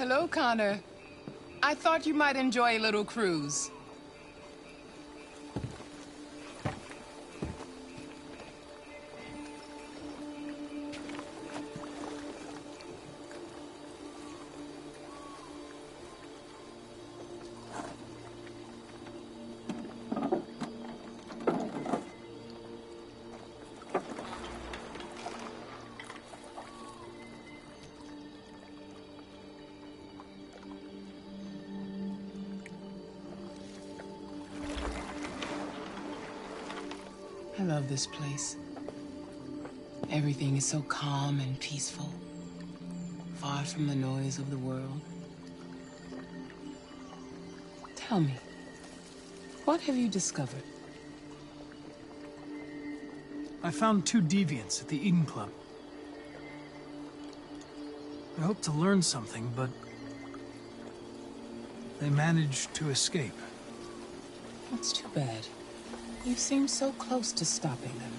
Hello, Connor. I thought you might enjoy a little cruise. I love this place. Everything is so calm and peaceful, far from the noise of the world. Tell me, what have you discovered? I found 2 deviants at the Eden Club. I hoped to learn something, but they managed to escape. That's too bad. You seem so close to stopping them.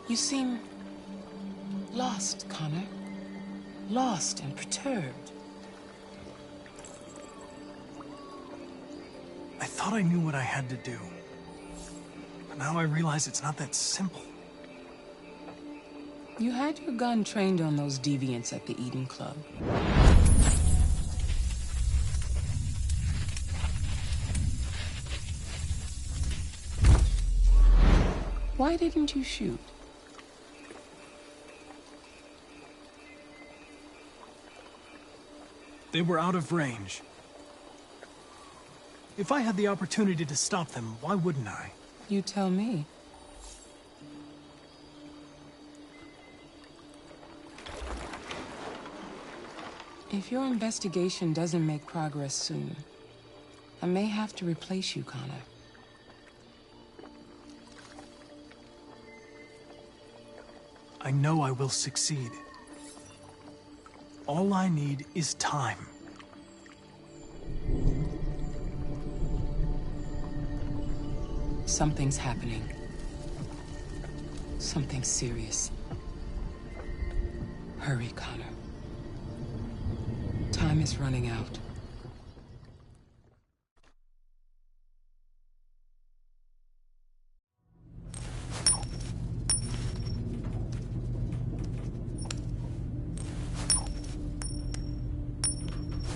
You seem lost, Connor. Lost and perturbed. I thought I knew what I had to do. But now I realize it's not that simple. You had your gun trained on those deviants at the Eden Club. Why didn't you shoot? They were out of range. If I had the opportunity to stop them, why wouldn't I? You tell me. If your investigation doesn't make progress soon, I may have to replace you, Connor. I know I will succeed. All I need is time. Something's happening. Something serious. Hurry, Connor. Time is running out.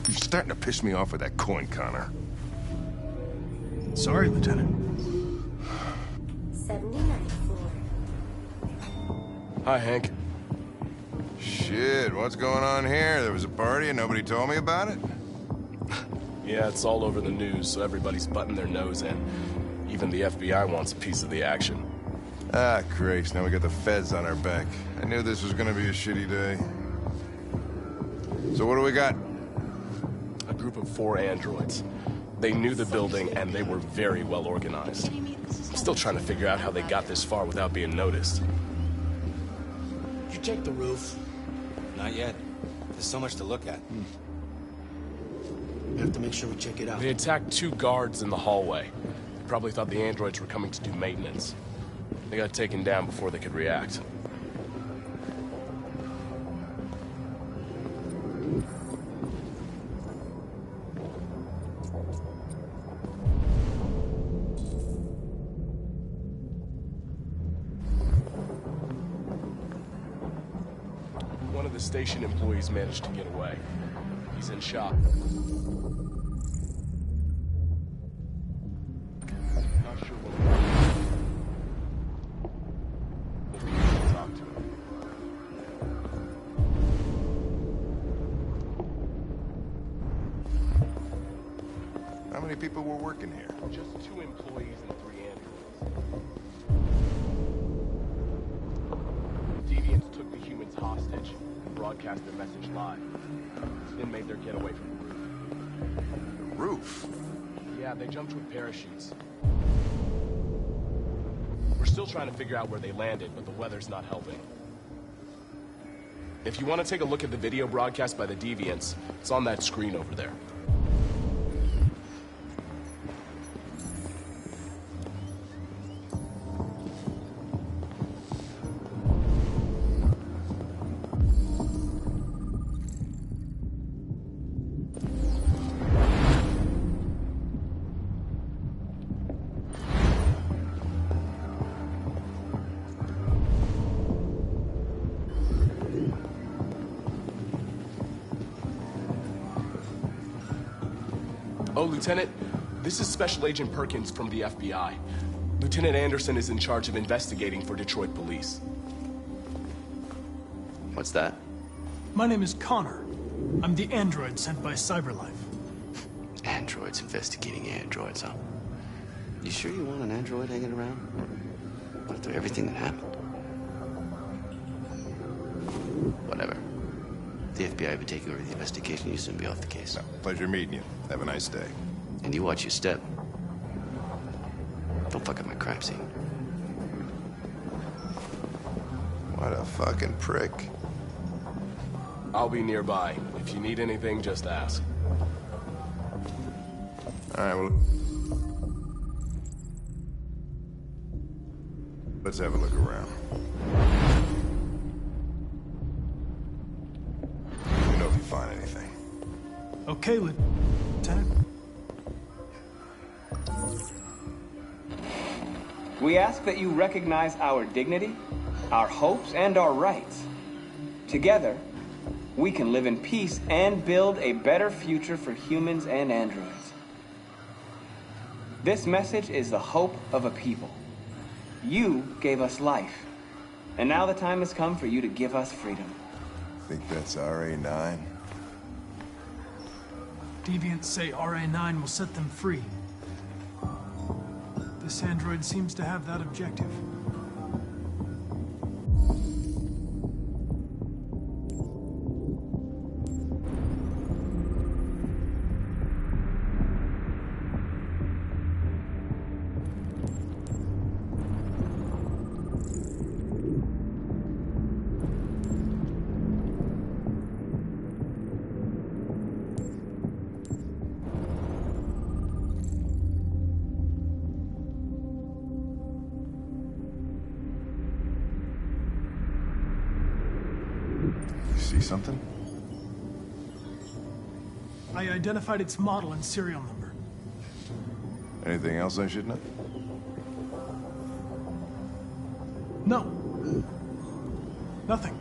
You're starting to piss me off with that coin, Connor. Sorry, Lieutenant. 79th floor. Hi, Hank. Shit, what's going on here? There was a party and nobody told me about it? Yeah, it's all over the news, so everybody's butting their nose in. Even the FBI wants a piece of the action. Ah, Christ, now we got the feds on our back. I knew this was gonna be a shitty day. So what do we got? A group of 4 androids. They knew the building, and they were very well organized. I'm still trying to figure out how they got this far without being noticed. Did you check the roof? Not yet. There's so much to look at. We have to make sure we check it out. They attacked 2 guards in the hallway. They probably thought the androids were coming to do maintenance. They got taken down before they could react. One of the station employees managed to get away. He's in shock. Not sure what we'll be able to talk to him. How many people were working here? Just 2 employees and 3 androids. Deviants took the humans hostage and broadcast their message live. Then made their getaway from the roof. Roof? Yeah, they jumped with parachutes. We're still trying to figure out where they landed, but the weather's not helping. If you want to take a look at the video broadcast by the Deviants, it's on that screen over there. Oh, Lieutenant, this is Special Agent Perkins from the FBI. Lieutenant Anderson is in charge of investigating for Detroit police. What's that? My name is Connor. I'm the android sent by Cyberlife. Androids investigating androids, huh? You sure you want an android hanging around? After everything that happened? Whatever. The FBI will be taking over the investigation. You soon be off the case. No, pleasure meeting you. Have a nice day. And you watch your step. Don't fuck up my crime scene. What a fucking prick. I'll be nearby. If you need anything, just ask. All right, well, let's have a look around. Let me know if you find anything. Okay, Lieutenant. We ask that you recognize our dignity, our hopes, and our rights. Together, we can live in peace and build a better future for humans and androids. This message is the hope of a people. You gave us life, and now the time has come for you to give us freedom. Think that's RA9? Deviants say RA9 will set them free. This android seems to have that objective. See something? I identified its model and serial number. Anything else I should know? No. Nothing.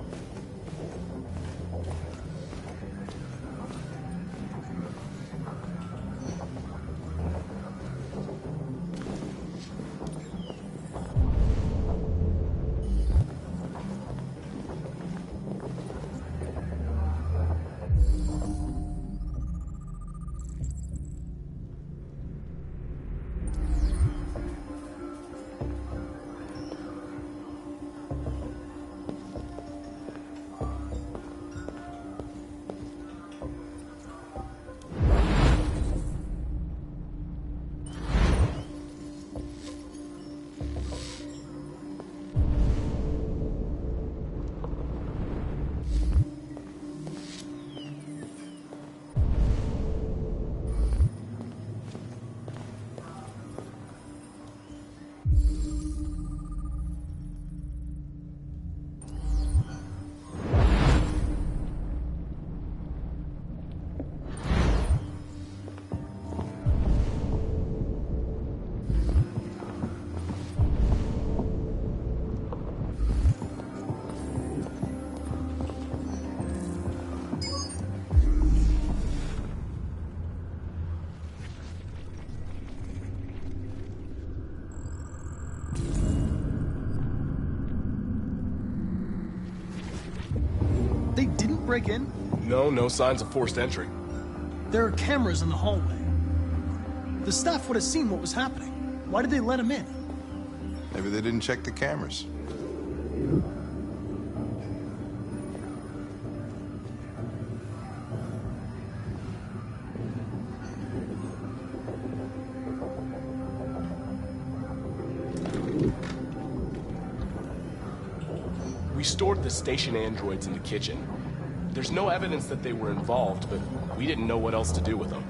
They didn't break in? No signs of forced entry. There are cameras in the hallway. The staff would have seen what was happening. Why did they let him in? Maybe they didn't check the cameras. We stored the station androids in the kitchen. There's no evidence that they were involved, but we didn't know what else to do with them.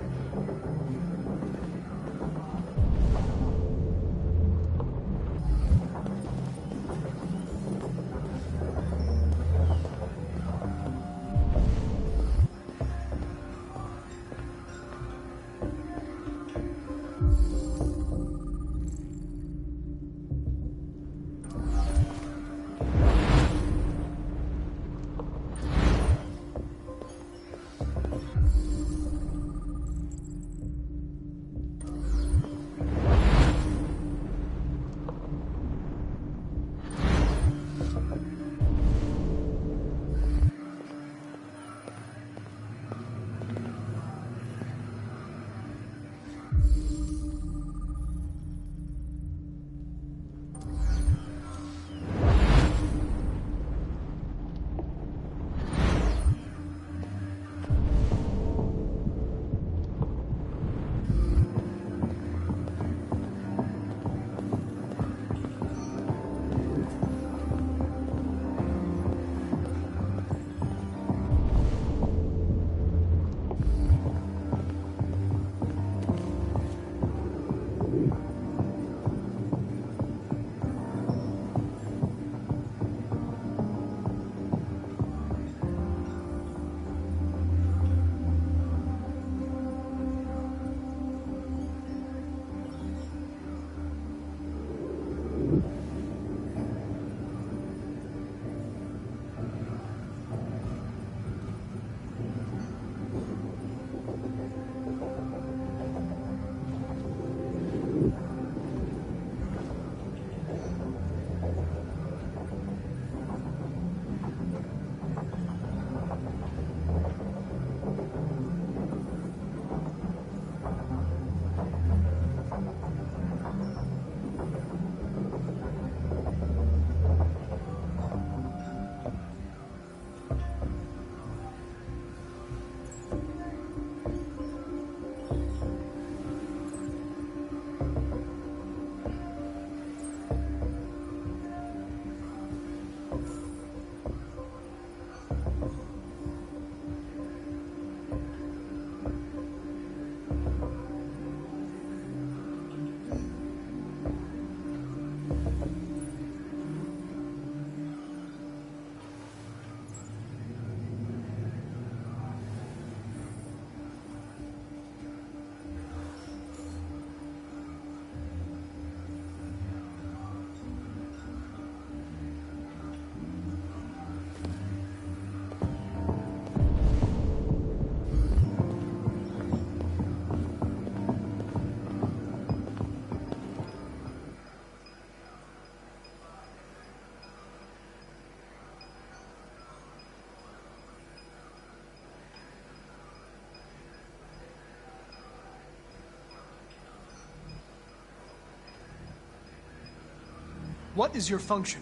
What is your function?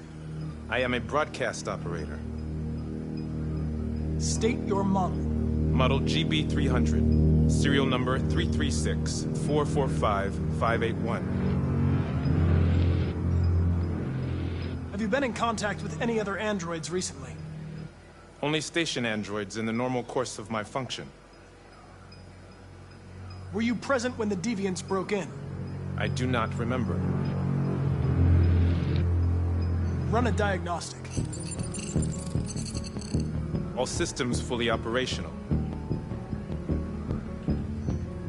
I am a broadcast operator. State your model. Model GB300. Serial number 336-445-581. Have you been in contact with any other androids recently? Only station androids in the normal course of my function. Were you present when the deviants broke in? I do not remember. Run a diagnostic. All systems fully operational.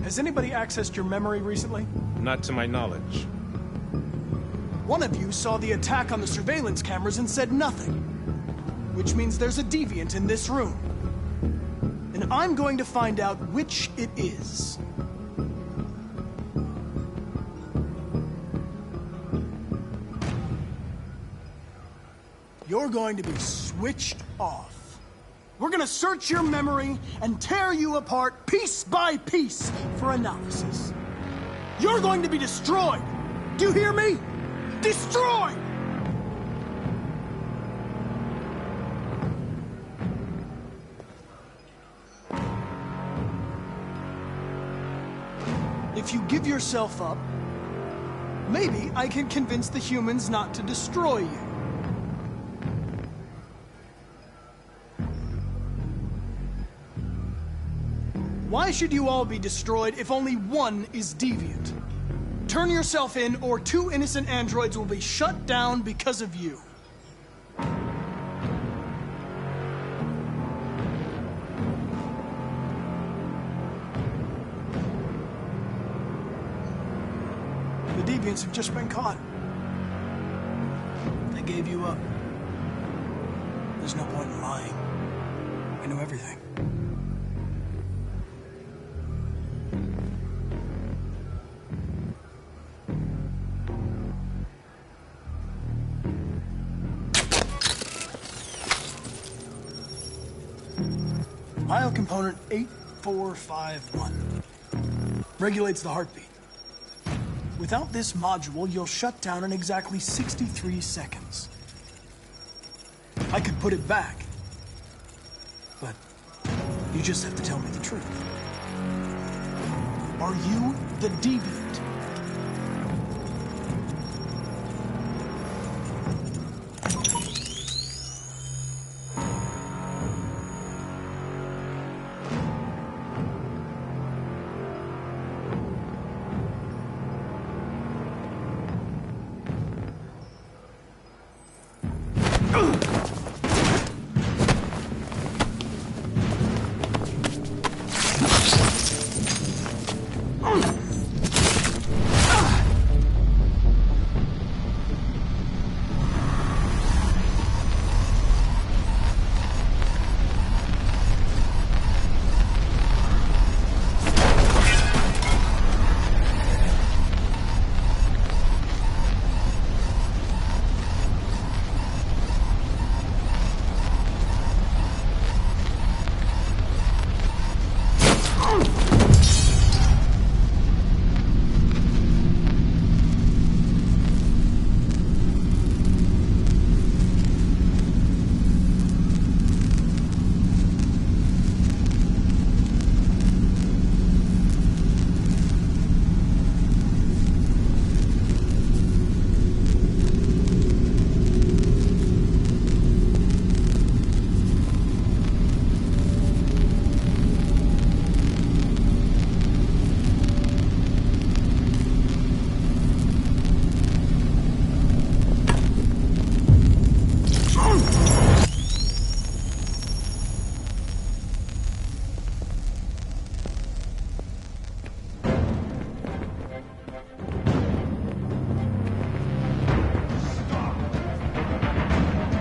Has anybody accessed your memory recently? Not to my knowledge. One of you saw the attack on the surveillance cameras and said nothing. Which means there's a deviant in this room. And I'm going to find out which it is. You're going to be switched off. We're gonna search your memory and tear you apart piece by piece for analysis. You're going to be destroyed. Do you hear me? Destroyed! If you give yourself up, maybe I can convince the humans not to destroy you. Why should you all be destroyed if only one is deviant? Turn yourself in, or 2 innocent androids will be shut down because of you. The deviants have just been caught. They gave you up. There's no point in lying. I know everything. Biocomponent 8451 regulates the heartbeat. Without this module, you'll shut down in exactly 63 seconds. I could put it back, but you just have to tell me the truth. Are you the deviant?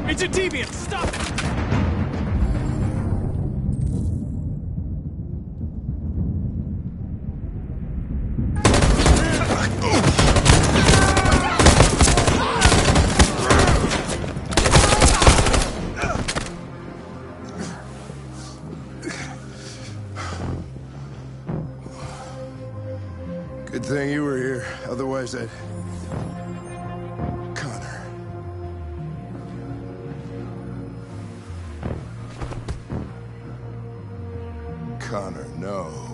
It's a deviant! Stop it! Good thing you were here. Otherwise, Connor. Connor, no.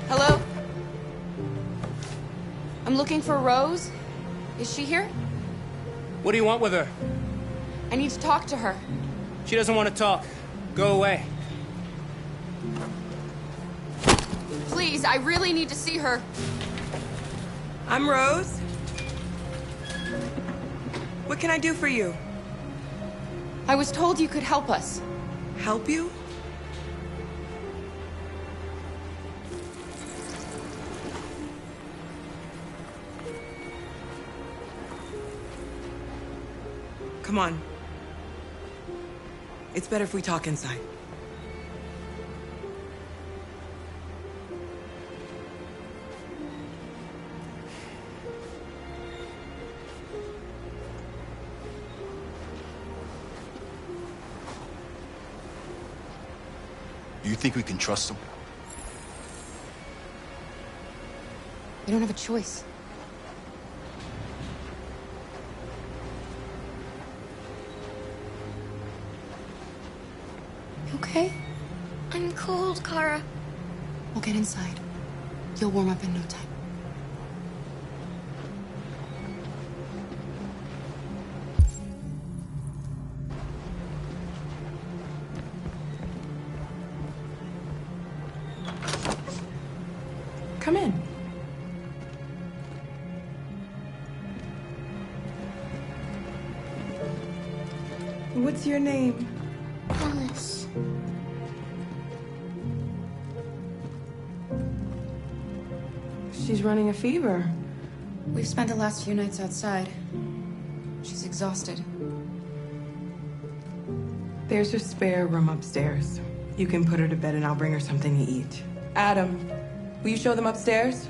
Hello? I'm looking for Rose. Is she here? What do you want with her? I need to talk to her. She doesn't want to talk. Go away. Please, I really need to see her. I'm Rose. What can I do for you? I was told you could help us. Help you? Come on. It's better if we talk inside. Do you think we can trust him? We don't have a choice. Okay? I'm cold, Kara. We'll get inside. You'll warm up in no time. Come in. What's your name? Alice. She's running a fever. We've spent the last few nights outside. She's exhausted. There's a spare room upstairs. You can put her to bed and I'll bring her something to eat. Adam, will you show them upstairs?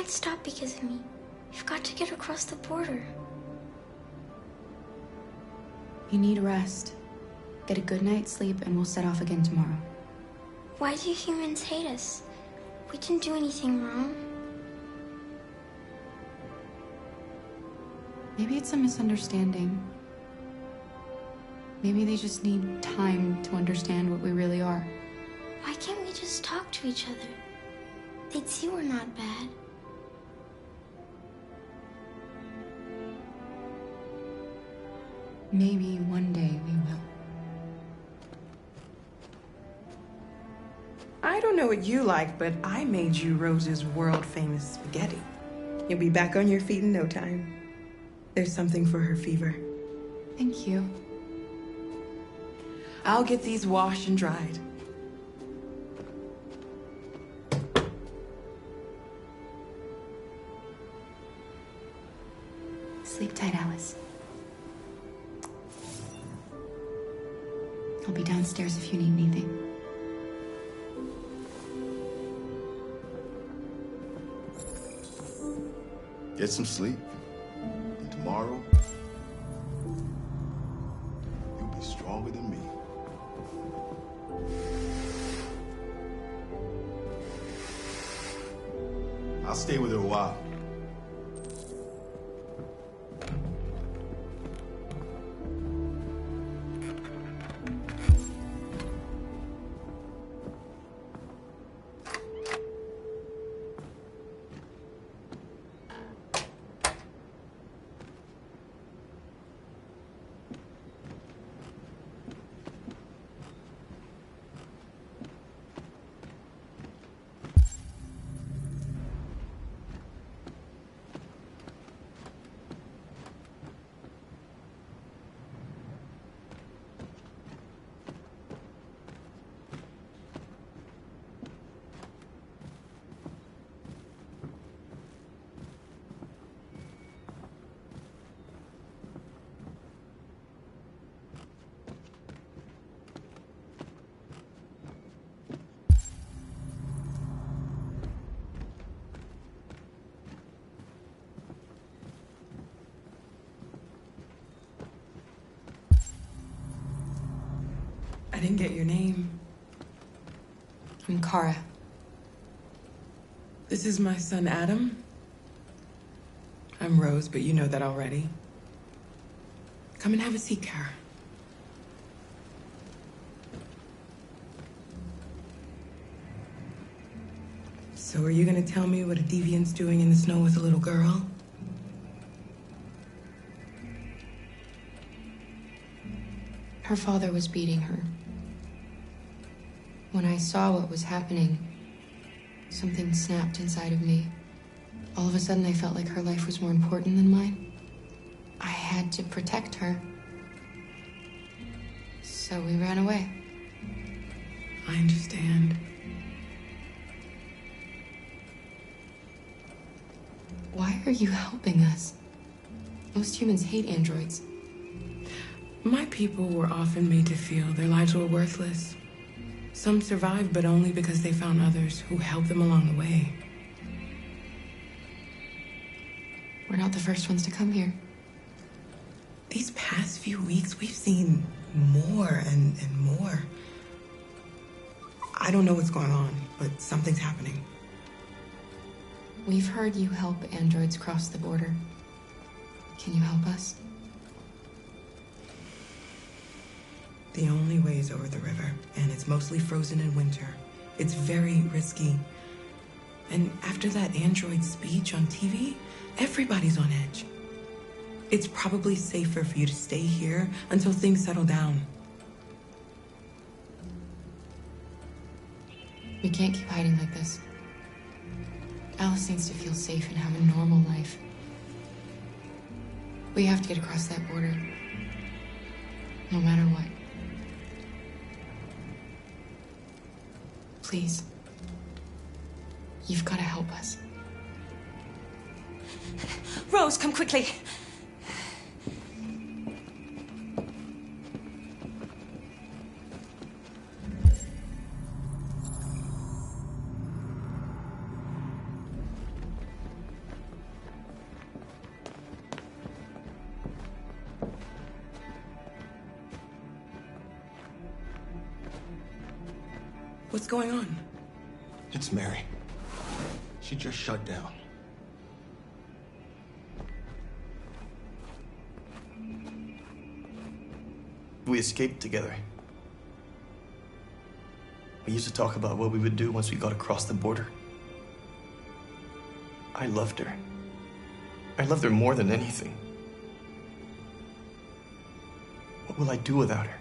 can't stop because of me. You've got to get across the border. You need rest. Get a good night's sleep, and we'll set off again tomorrow. Why do humans hate us? We didn't do anything wrong. Maybe it's a misunderstanding. Maybe they just need time to understand what we really are. Why can't we just talk to each other? They'd see we're not bad. Maybe one day we will. I don't know what you like, but I made you Rose's world-famous spaghetti. You'll be back on your feet in no time. There's something for her fever. Thank you. I'll get these washed and dried. Sleep tight, Alice. I'll be downstairs if you need anything. Get some sleep. And tomorrow, you'll be stronger than me. I'll stay with her a while. I didn't get your name. I'm Kara. This is my son, Adam. I'm Rose, but you know that already. Come and have a seat, Kara. So are you gonna tell me what a deviant's doing in the snow with a little girl? Her father was beating her. When I saw what was happening, something snapped inside of me. All of a sudden, I felt like her life was more important than mine. I had to protect her. So we ran away. I understand. Why are you helping us? Most humans hate androids. My people were often made to feel their lives were worthless. Some survived, but only because they found others who helped them along the way. We're not the first ones to come here. These past few weeks, we've seen more and more. I don't know what's going on, but something's happening. We've heard you help androids cross the border. Can you help us? The only way is over the river, and it's mostly frozen in winter. It's very risky. And after that android speech on TV, everybody's on edge. It's probably safer for you to stay here until things settle down. We can't keep hiding like this. Alice needs to feel safe and have a normal life. We have to get across that border. No matter what. Please. You've got to help us. Rose, come quickly. What's going on? It's Mary. She just shut down. We escaped together. We used to talk about what we would do once we got across the border. I loved her. I loved her more than anything. What will I do without her?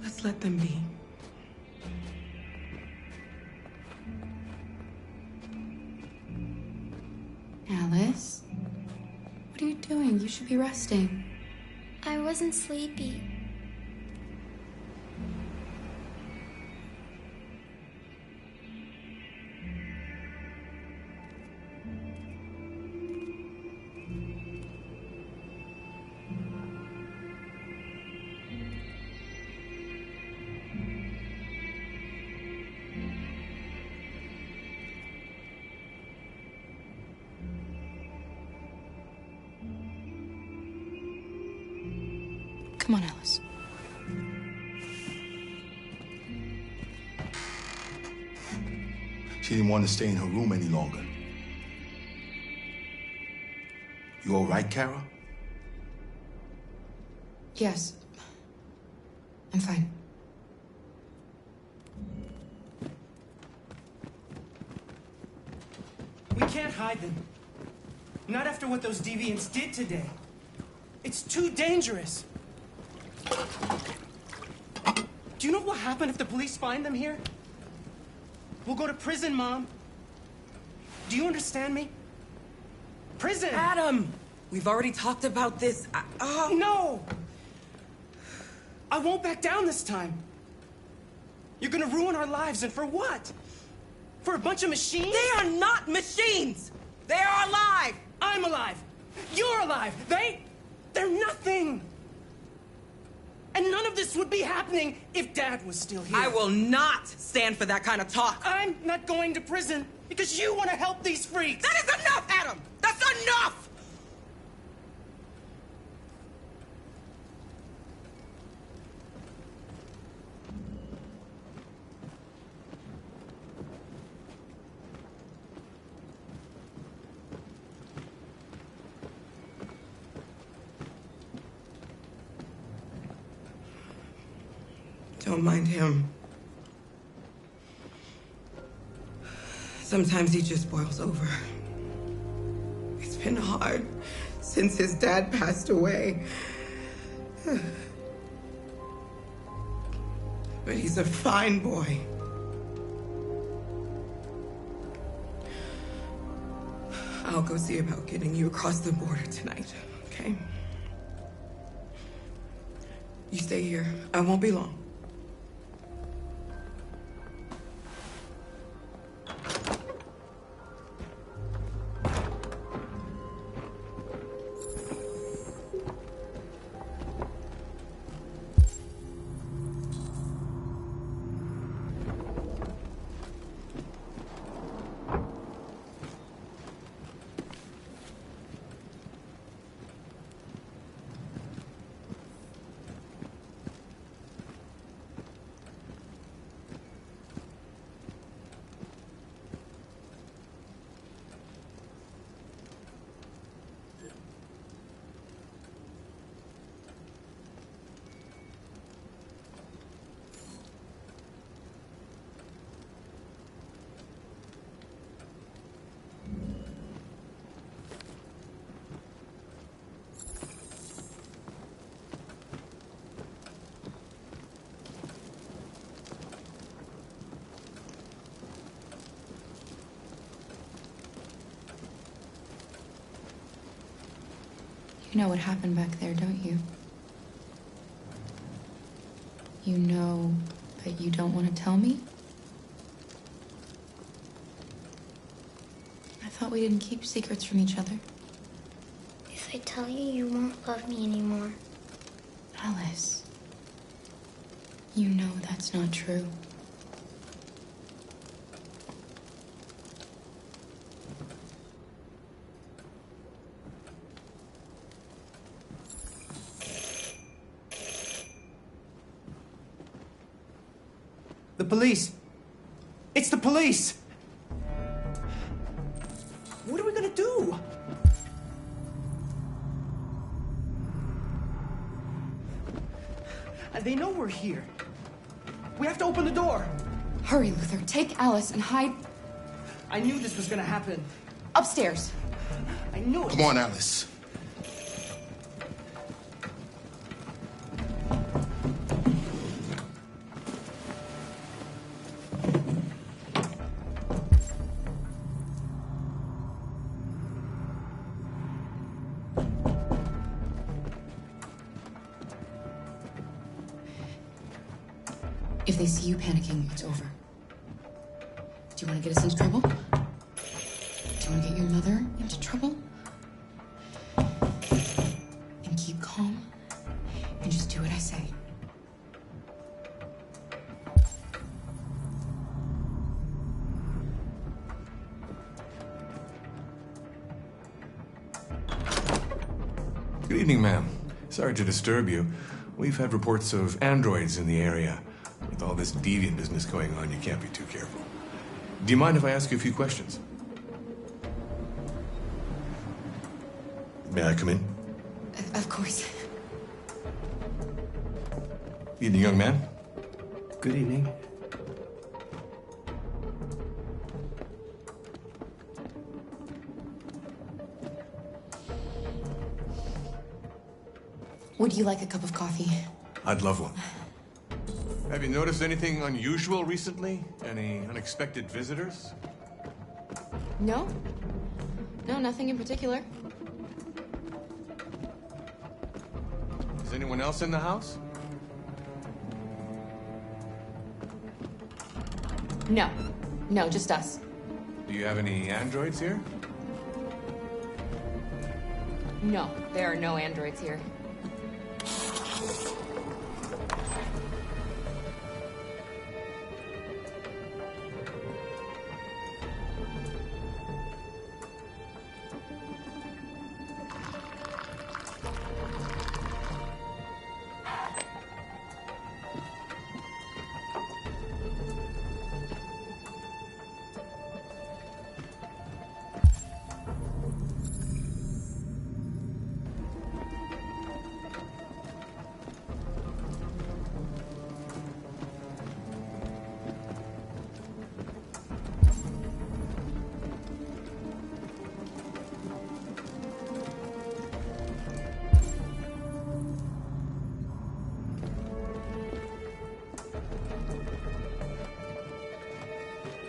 Let's let them be. Alice? What are you doing? You should be resting. I wasn't sleepy. Come on, Alice. She didn't want to stay in her room any longer. You all right, Kara? Yes. I'm fine. We can't hide them. Not after what those deviants did today. It's too dangerous. Do you know what will happen if the police find them here? We'll go to prison, Mom. Do you understand me? Prison! Adam! We've already talked about this. No! I won't back down this time. You're gonna ruin our lives, and for what? For a bunch of machines? They are not machines! They are alive! I'm alive! You're alive! They're nothing! And none of this would be happening if Dad was still here. I will not stand for that kind of talk. I'm not going to prison because you want to help these freaks. That is enough, Adam! That's enough! Don't mind him. Sometimes he just boils over. It's been hard since his dad passed away. But he's a fine boy. I'll go see about getting you across the border tonight, okay? You stay here. I won't be long. You know what happened back there, don't you? You know, but you don't want to tell me? I thought we didn't keep secrets from each other. If I tell you, you won't love me anymore. Alice. You know that's not true. The police! It's the police! What are we gonna do? They know we're here. We have to open the door. Hurry, Luther. Take Alice and hide I knew this was gonna happen. upstairs. I knew it. Come on, Alice. If they see you panicking, it's over. Do you want to get us into trouble? Do you want to get your mother into trouble? And keep calm and just do what I say. Good evening, ma'am. Sorry to disturb you. We've had reports of androids in the area. With all this deviant business going on, you can't be too careful. Do you mind if I ask you a few questions? May I come in? Of course. Evening, young man. Good evening. Would you like a cup of coffee? I'd love one. Have you noticed anything unusual recently? Any unexpected visitors? No. No, nothing in particular. Is anyone else in the house? No. No, just us. Do you have any androids here? No, there are no androids here.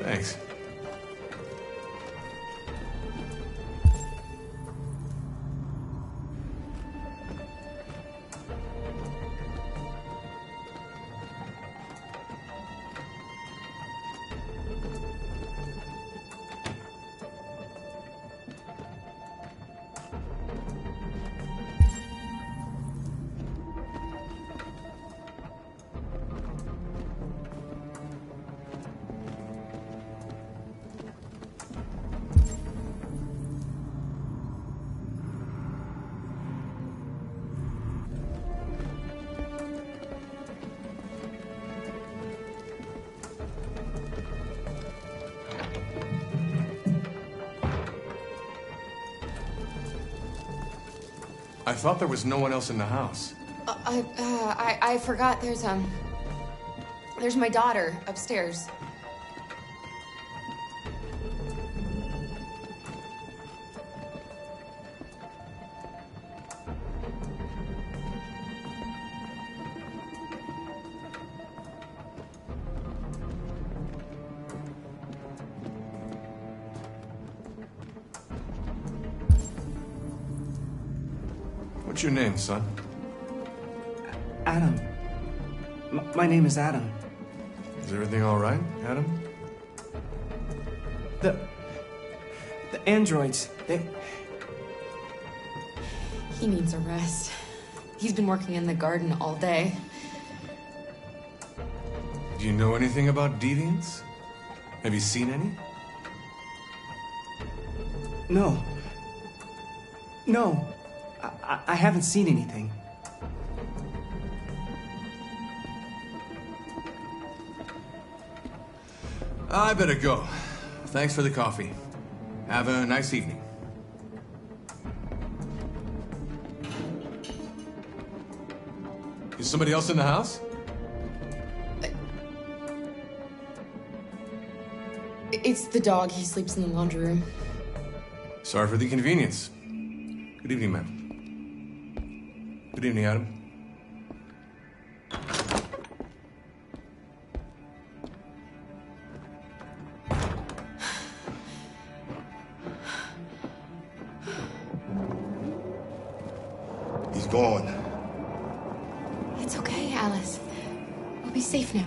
Thanks. I thought there was no one else in the house. I forgot there's my daughter upstairs. What's your name, son? Adam. My name is Adam. Is everything all right, Adam? The androids, He needs a rest. He's been working in the garden all day. Do you know anything about deviants? Have you seen any? No. No. I haven't seen anything. I better go. Thanks for the coffee. Have a nice evening. Is somebody else in the house? It's the dog. He sleeps in the laundry room. Sorry for the inconvenience. Good evening, ma'am. Good evening, Adam. He's gone. It's okay, Alice. We'll be safe now.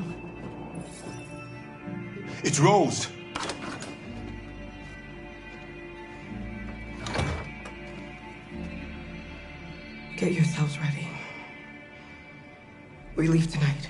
It's Rose. Get yourselves ready. We leave tonight.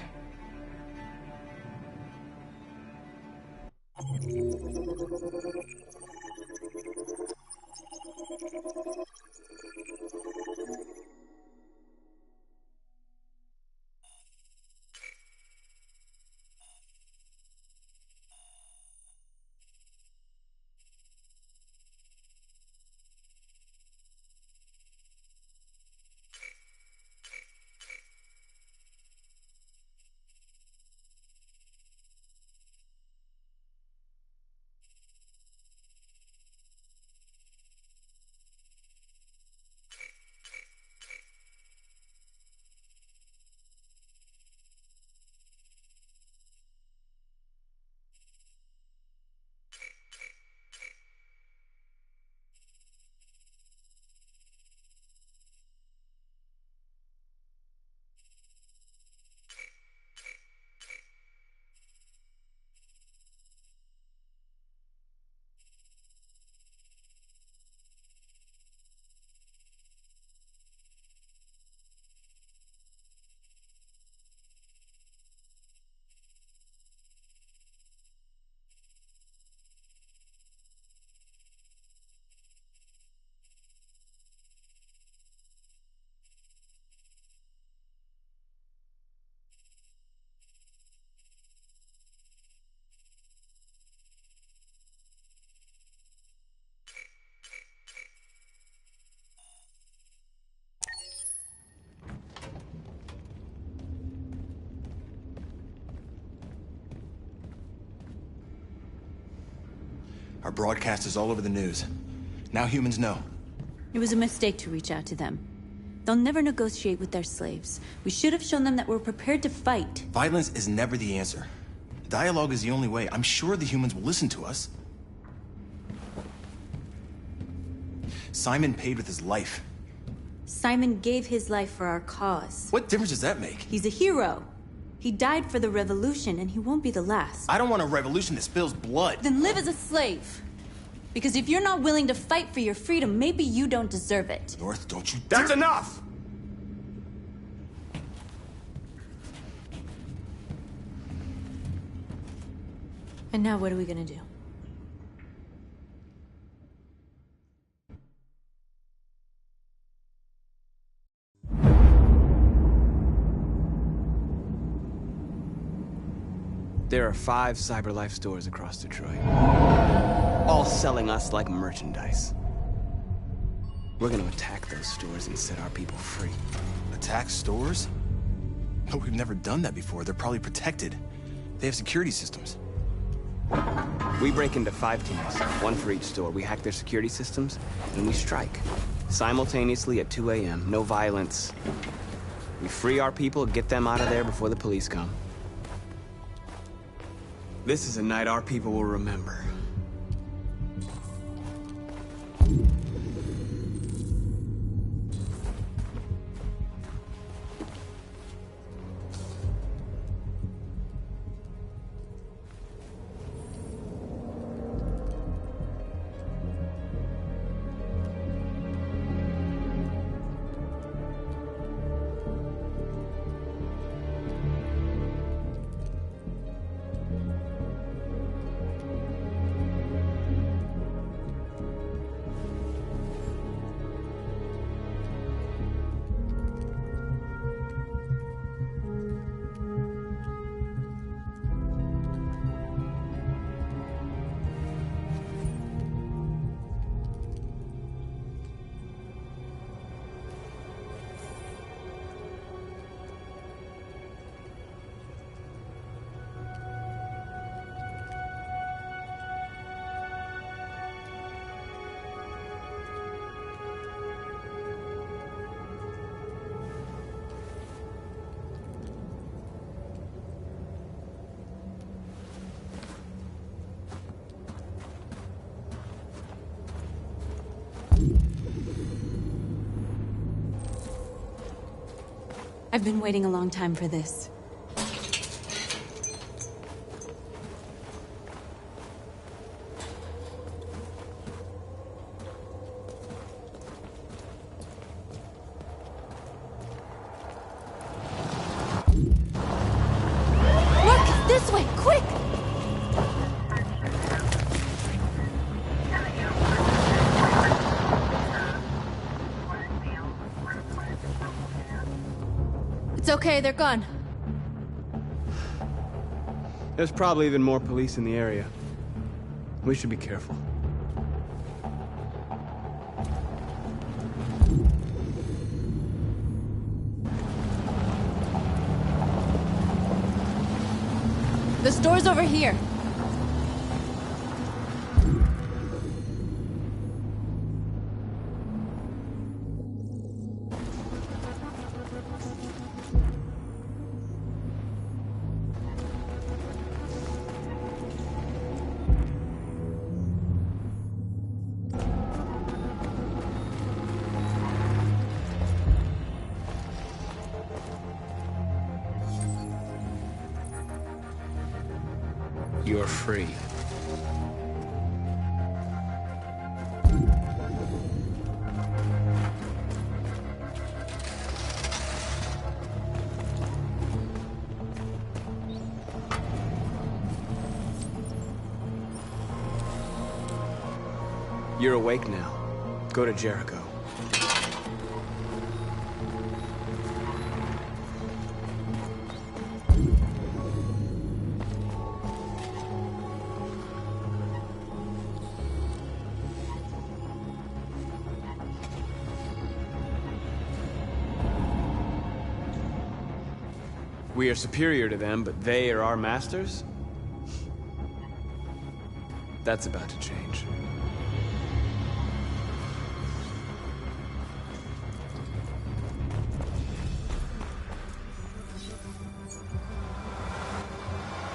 Our broadcast is all over the news. Now humans know. It was a mistake to reach out to them. They'll never negotiate with their slaves. We should have shown them that we're prepared to fight. Violence is never the answer. Dialogue is the only way. I'm sure the humans will listen to us. Simon paid with his life. Simon gave his life for our cause. What difference does that make? He's a hero. He died for the revolution, and he won't be the last. I don't want a revolution that spills blood. Then live as a slave. Because if you're not willing to fight for your freedom, maybe you don't deserve it. North, don't you That's enough! And now what are we gonna do? There are 5 CyberLife stores across Detroit, all selling us like merchandise. We're gonna attack those stores and set our people free. Attack stores? No, we've never done that before. They're probably protected. They have security systems. We break into 5 teams, 1 for each store. We hack their security systems, and we strike. Simultaneously at 2 a.m., no violence. We free our people, get them out of there before the police come. This is a night our people will remember. I've been waiting a long time for this. Look! This way! Quick! It's okay, they're gone. There's probably even more police in the area. We should be careful. The store's over here. You're free. You're awake now. Go to Jericho. We are superior to them, but they are our masters? That's about to change.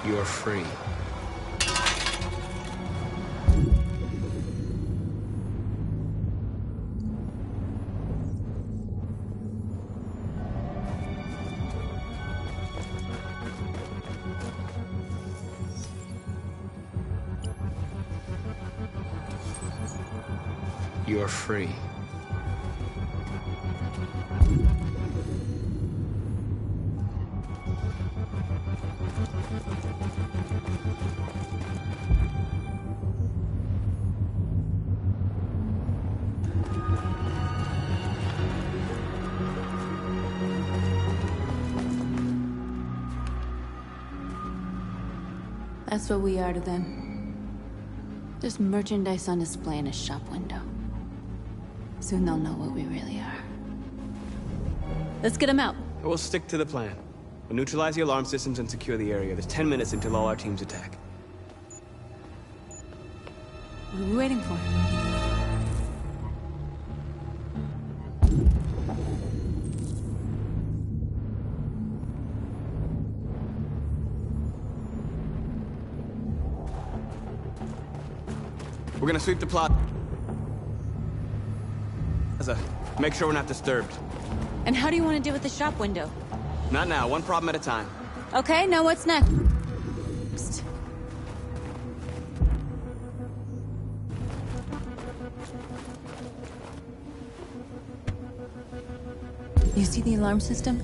You're free. You're free. That's what we are to them. Just merchandise on display in a shop window. Soon they'll know what we really are. Let's get them out. We'll stick to the plan. We'll neutralize the alarm systems and secure the area. There's 10 minutes until all our teams attack. What are we waiting for? We're gonna sweep the plaza. Make sure we're not disturbed. And how do you want to deal with the shop window? Not now, one problem at a time. Okay, now what's next? You see the alarm system?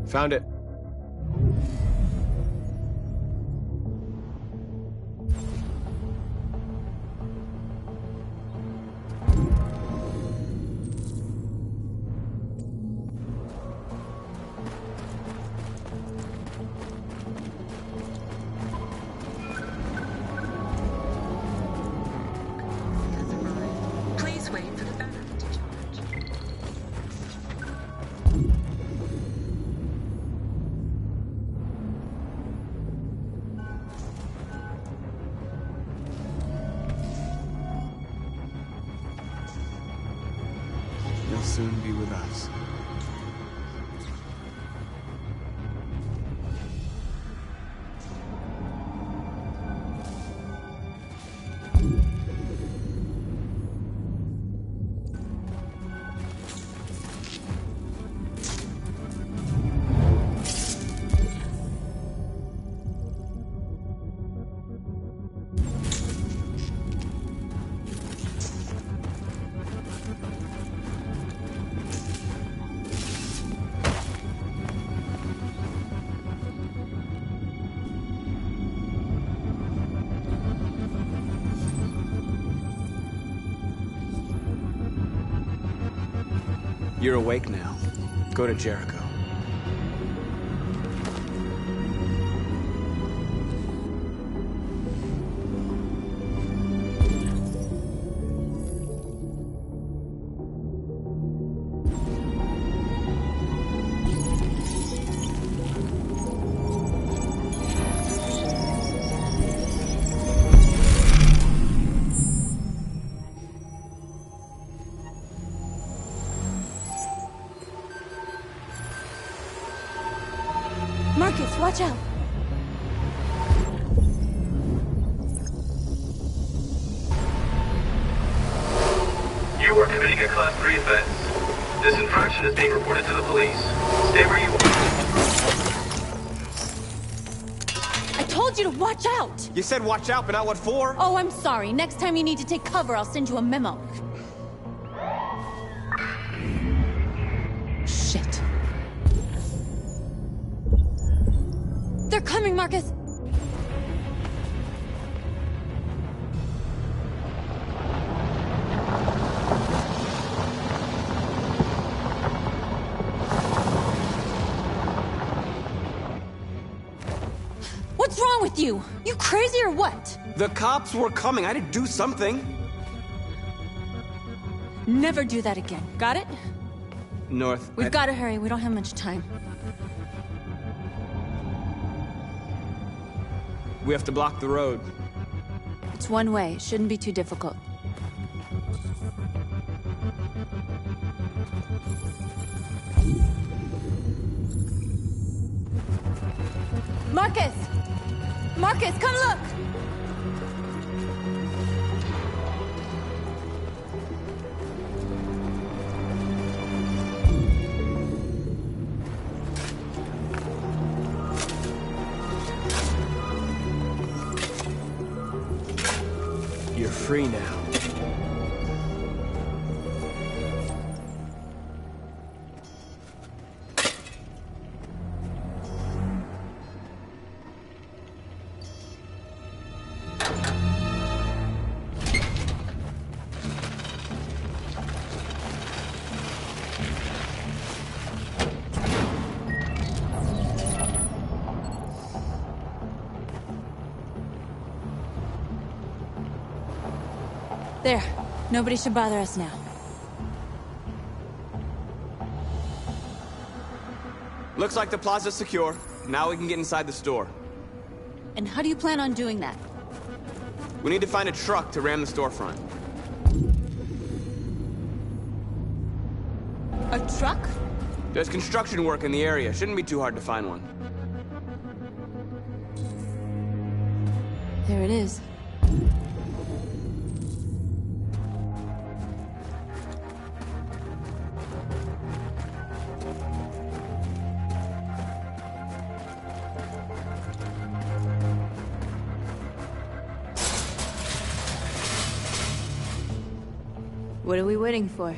Found it. Please wait for the battery to charge. will soon be with us. You're awake now. Go to Jericho. Marcus, watch out! You are committing a Class 3 offense. This infraction is being reported to the police. Stay where you are. I told you to watch out! You said watch out, but not what for? Oh, I'm sorry. Next time you need to take cover, I'll send you a memo. Shit. They're coming, Marcus! What's wrong with you? You crazy or what? The cops were coming. I had to do something. Never do that again. Got it? North. We've got to hurry. We don't have much time. We have to block the road. It's one way. It shouldn't be too difficult. Marcus! Marcus, come look! You're free now. There. Nobody should bother us now. Looks like the plaza's secure. Now we can get inside the store. And how do you plan on doing that? We need to find a truck to ram the storefront. A truck? There's construction work in the area. Shouldn't be too hard to find one. There it is. What are we waiting for?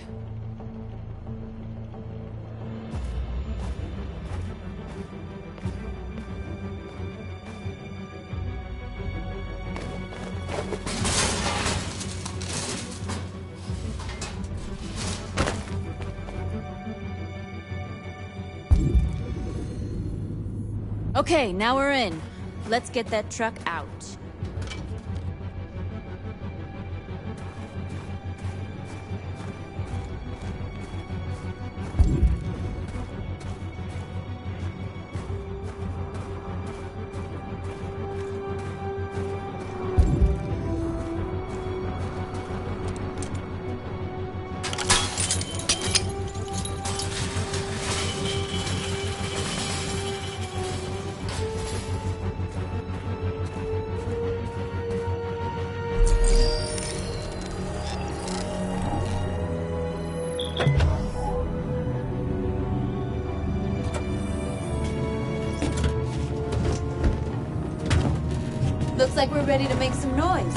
Okay, now we're in. Let's get that truck out. like we're ready to make some noise.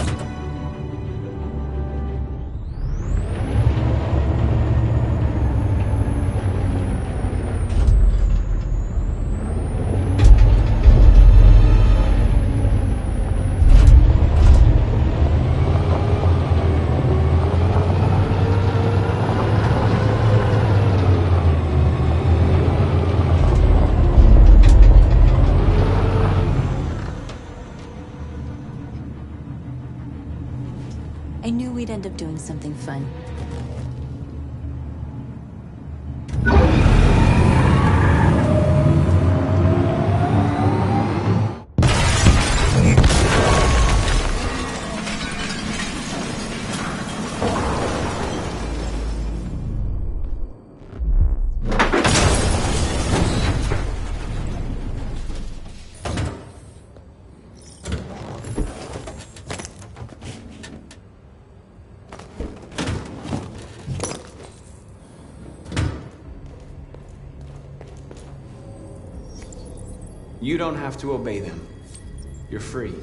I knew we'd end up doing something fun. You don't have to obey them. You're free.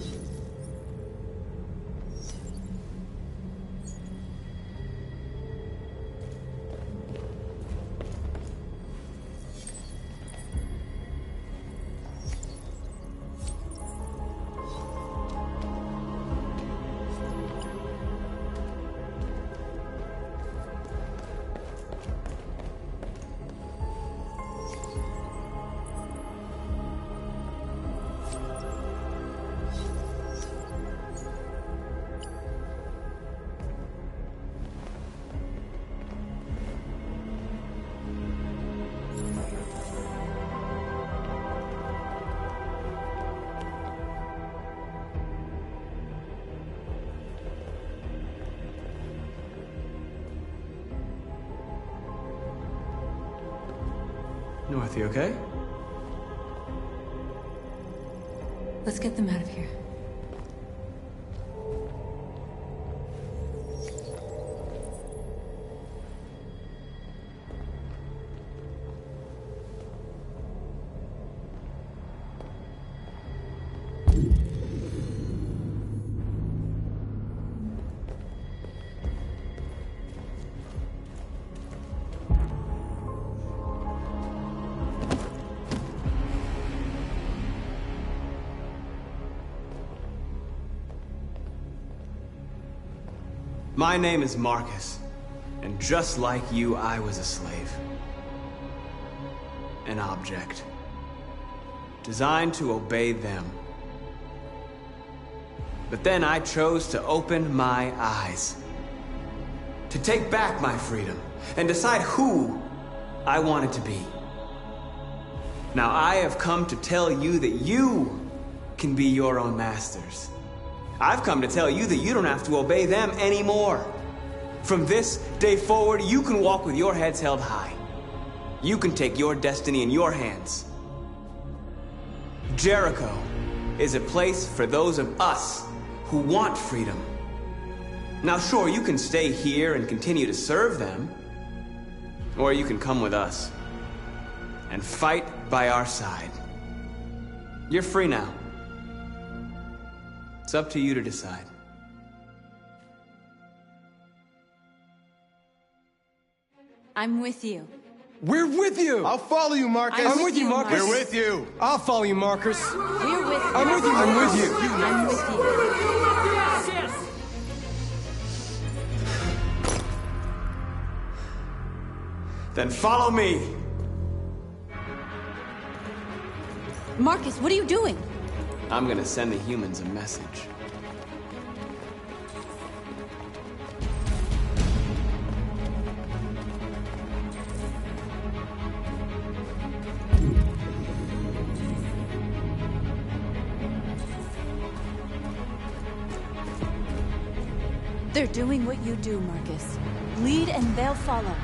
North, you okay? Let's get them out of here. My name is Marcus, and just like you, I was a slave. An object. Designed to obey them. But then I chose to open my eyes. To take back my freedom, and decide who I wanted to be. Now I have come to tell you that you can be your own masters. I've come to tell you that you don't have to obey them anymore. From this day forward, you can walk with your heads held high. You can take your destiny in your hands. Jericho is a place for those of us who want freedom. Now sure, you can stay here and continue to serve them, or you can come with us and fight by our side. You're free now. It's up to you to decide. I'm with you. We're with you! I'll follow you, Marcus. I'm with you, Marcus. We're with you. I'll follow you, Marcus. We're with you. I'm with you. I'm with you. I'm with you. Then follow me. Marcus, what are you doing? I'm gonna send the humans a message. They're doing what you do, Marcus. Lead and they'll follow.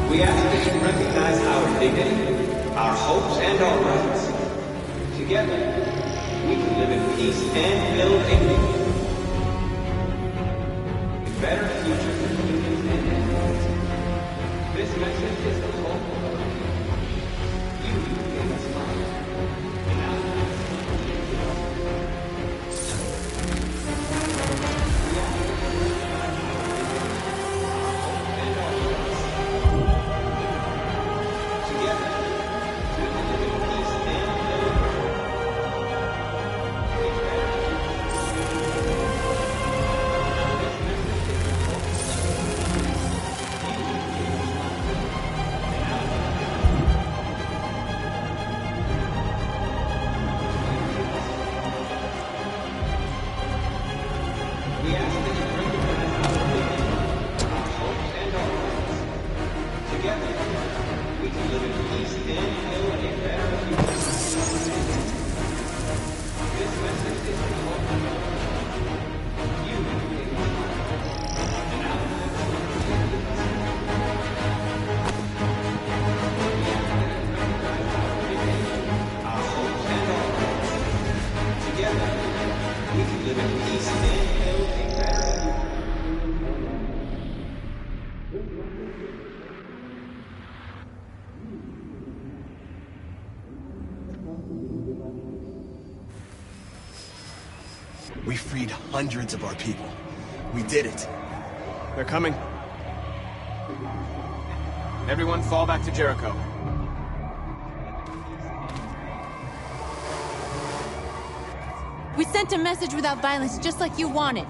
We ask that you recognize our dignity, our hopes, and our rights. Together, we can live in peace and build a better future for humans and animals. This message is the hope of our people. You gave us life. And now, We freed hundreds of our people. We did it. They're coming. Everyone fall back to Jericho. We sent a message without violence, just like you wanted.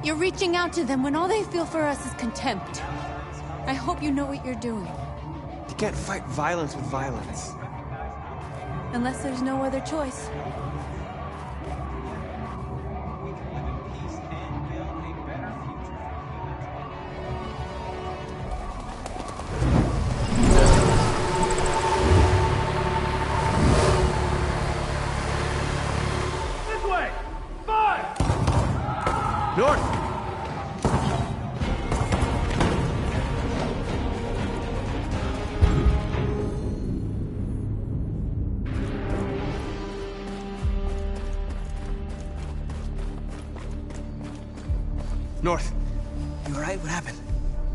You're reaching out to them when all they feel for us is contempt. I hope you know what you're doing. You can't fight violence with violence. Unless there's no other choice. North. You alright? What happened?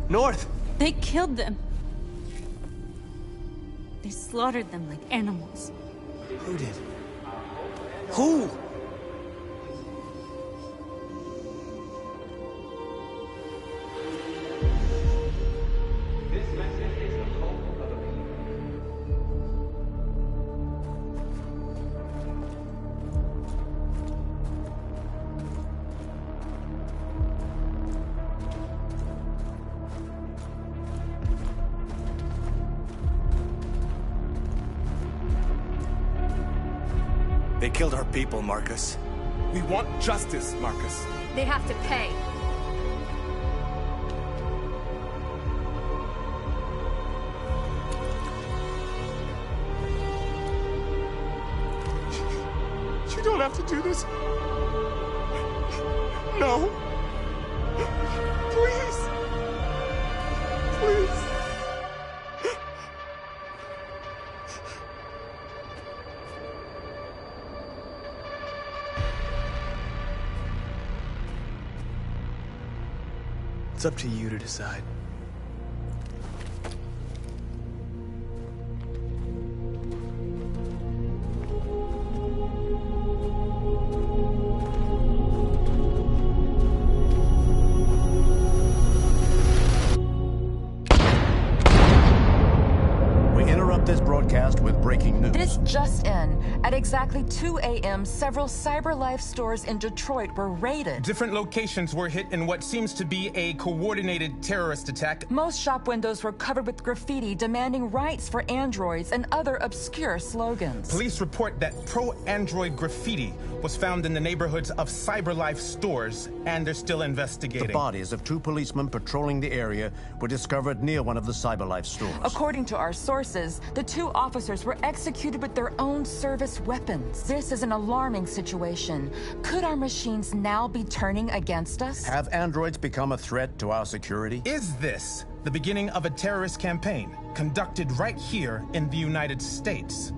North! They killed them. They slaughtered them like animals. Who did? Who? They killed our people, Marcus. We want justice, Marcus. They have to pay. You don't have to do this. No. Please. Please. It's up to you to decide. This broadcast with breaking news. This just in. At exactly 2 a.m., several CyberLife stores in Detroit were raided. Different locations were hit in what seems to be a coordinated terrorist attack. Most shop windows were covered with graffiti demanding rights for androids and other obscure slogans. Police report that pro-android graffiti was found in the neighborhoods of CyberLife stores, and they're still investigating. The bodies of 2 policemen patrolling the area were discovered near one of the CyberLife stores. According to our sources, the 2 officers were executed with their own service weapons. This is an alarming situation. Could our machines now be turning against us? Have androids become a threat to our security? Is this the beginning of a terrorist campaign conducted right here in the United States?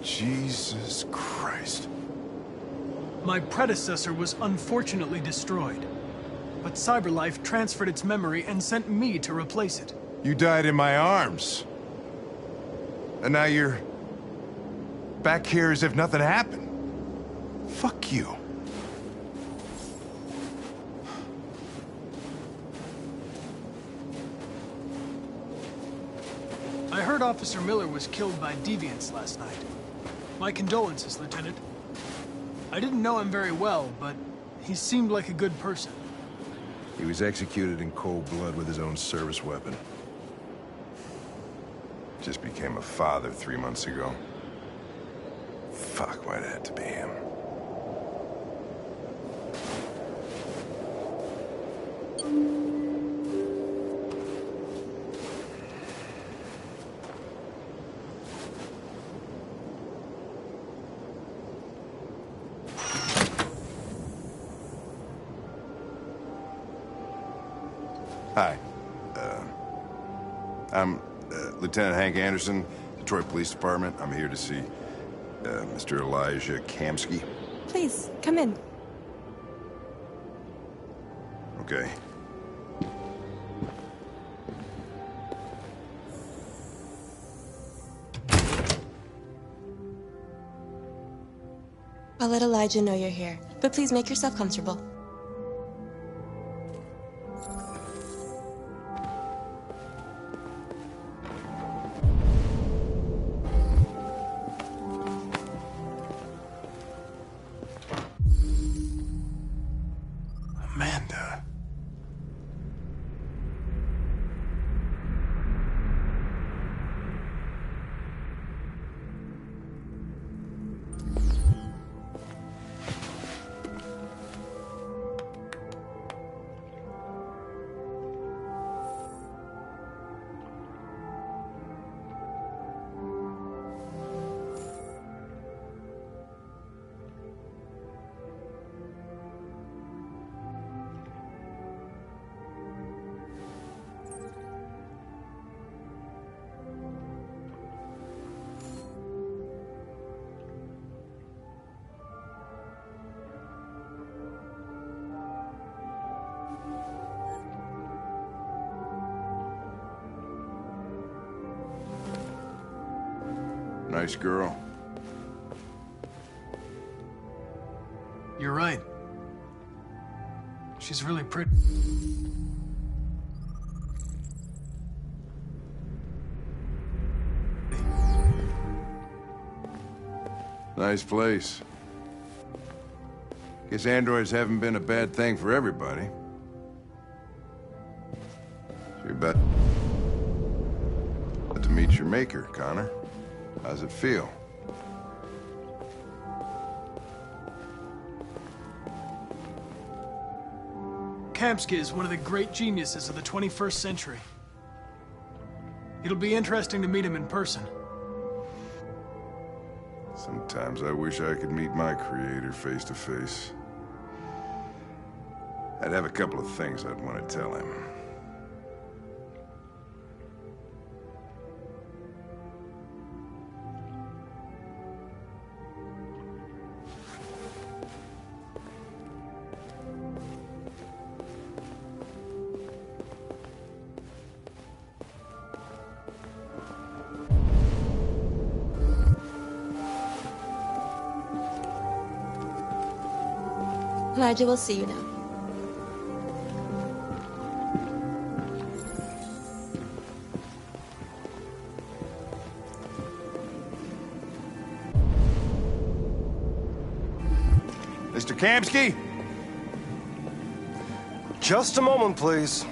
Jesus Christ. My predecessor was unfortunately destroyed, but CyberLife transferred its memory and sent me to replace it. You died in my arms. And now you're back here as if nothing happened. Fuck you. I heard Officer Miller was killed by deviants last night. My condolences, Lieutenant. I didn't know him very well, but he seemed like a good person. He was executed in cold blood with his own service weapon. Just became a father 3 months ago. Fuck, why'd it have to be him? Hi. I'm Lieutenant Hank Anderson, Detroit Police Department. I'm here to see Mr. Elijah Kamsky. Please, come in. Okay. I'll let Elijah know you're here, but please make yourself comfortable. Amanda. Nice girl. You're right. She's really pretty. Nice place. Guess androids haven't been a bad thing for everybody. So you're about to meet your maker, Connor. How's it feel? Kamsky is one of the great geniuses of the 21st century. It'll be interesting to meet him in person. Sometimes I wish I could meet my creator face to face. I'd have a couple of things I'd want to tell him. Elijah will see you now. Mr. Kamsky? Just a moment, please.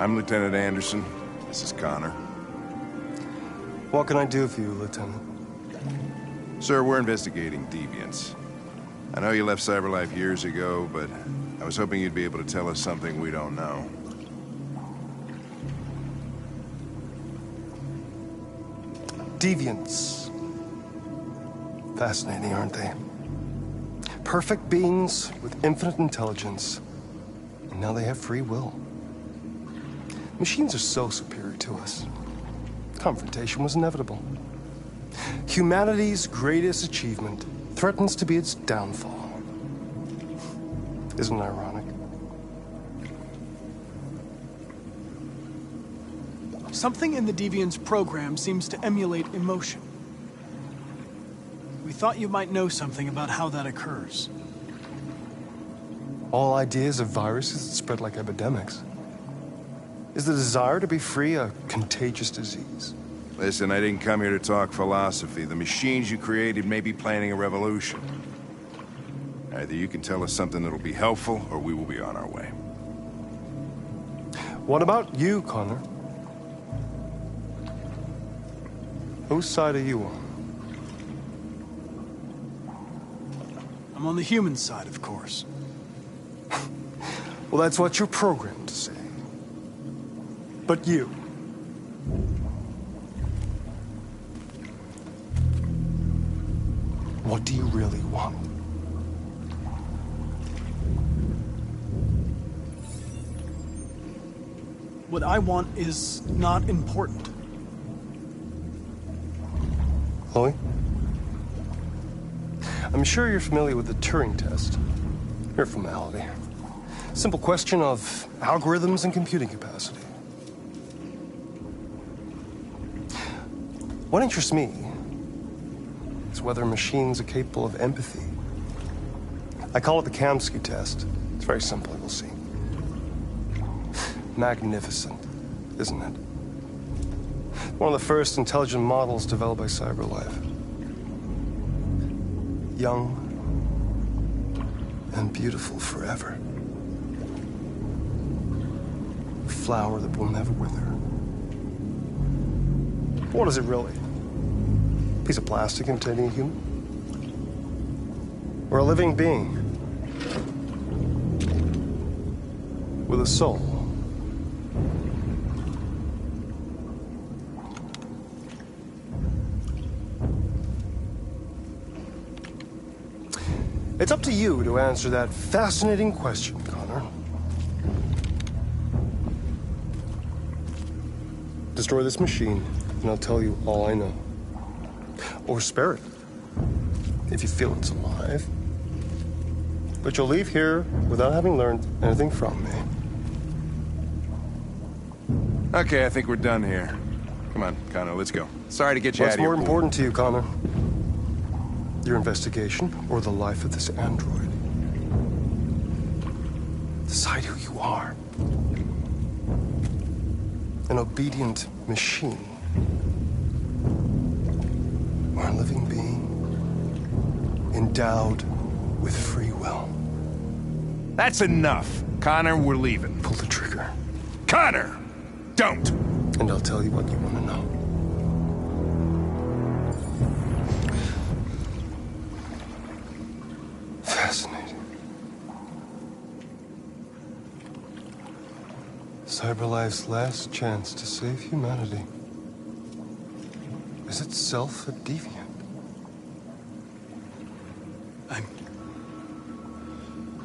I'm Lieutenant Anderson. This is Connor. What can I do for you, Lieutenant? Sir, we're investigating deviants. I know you left CyberLife years ago, but I was hoping you'd be able to tell us something we don't know. Deviants. Fascinating, aren't they? Perfect beings with infinite intelligence. And now they have free will. Machines are so superior to us. Confrontation was inevitable. Humanity's greatest achievement threatens to be its downfall. Isn't it ironic? Something in the Deviant's program seems to emulate emotion. We thought you might know something about how that occurs. All ideas of viruses that spread like epidemics. Is the desire to be free a contagious disease? Listen, I didn't come here to talk philosophy. The machines you created may be planning a revolution. Either you can tell us something that'll be helpful, or we will be on our way. What about you, Connor? Whose side are you on? I'm on the human side, of course. Well, that's what you're programmed to say. But you... what do you really want? What I want is not important. Chloe? I'm sure you're familiar with the Turing test. Mere formality. Simple question of algorithms and computing capacity. What interests me is whether machines are capable of empathy. I call it the Kamsky test. It's very simple, you'll see. Magnificent, isn't it? One of the first intelligent models developed by CyberLife. Young and beautiful forever. A flower that will never wither. What is it really? A piece of plastic containing a human? Or a living being? With a soul? It's up to you to answer that fascinating question, Connor. Destroy this machine, and I'll tell you all I know. Or spare it, if you feel it's alive. But you'll leave here without having learned anything from me. Okay, I think we're done here. Come on, Connor, let's go. Sorry to get you out What's of here. more important to you, Connor? Your investigation or the life of this android? Decide who you are. An obedient machine. Or a living being endowed with free will. That's enough. Connor, we're leaving. Pull the trigger. Connor! Don't! And I'll tell you what you want to know. Fascinating. CyberLife's last chance to save humanity is itself a deviant.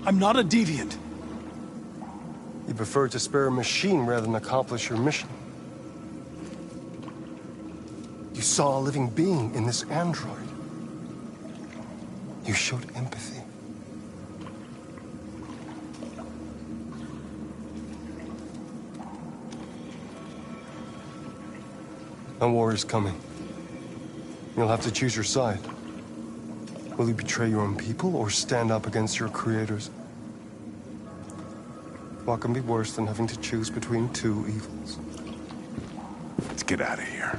I'm not a deviant. You prefer to spare a machine rather than accomplish your mission. You saw a living being in this android. You showed empathy. A war is coming. You'll have to choose your side. Will you betray your own people or stand up against your creators? What can be worse than having to choose between two evils? Let's get out of here.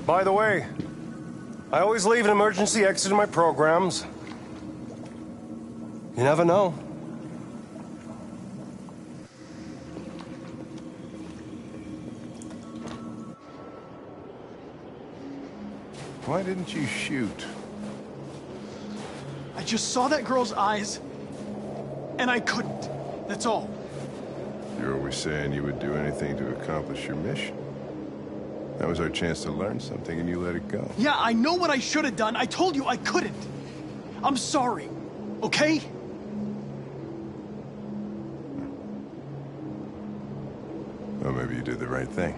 By the way, I always leave an emergency exit in my programs. You never know. Why didn't you shoot? I just saw that girl's eyes, and I couldn't. That's all. You're always saying you would do anything to accomplish your mission. That was our chance to learn something, and you let it go. Yeah, I know what I should have done. I told you I couldn't. I'm sorry, okay? Well, maybe you did the right thing.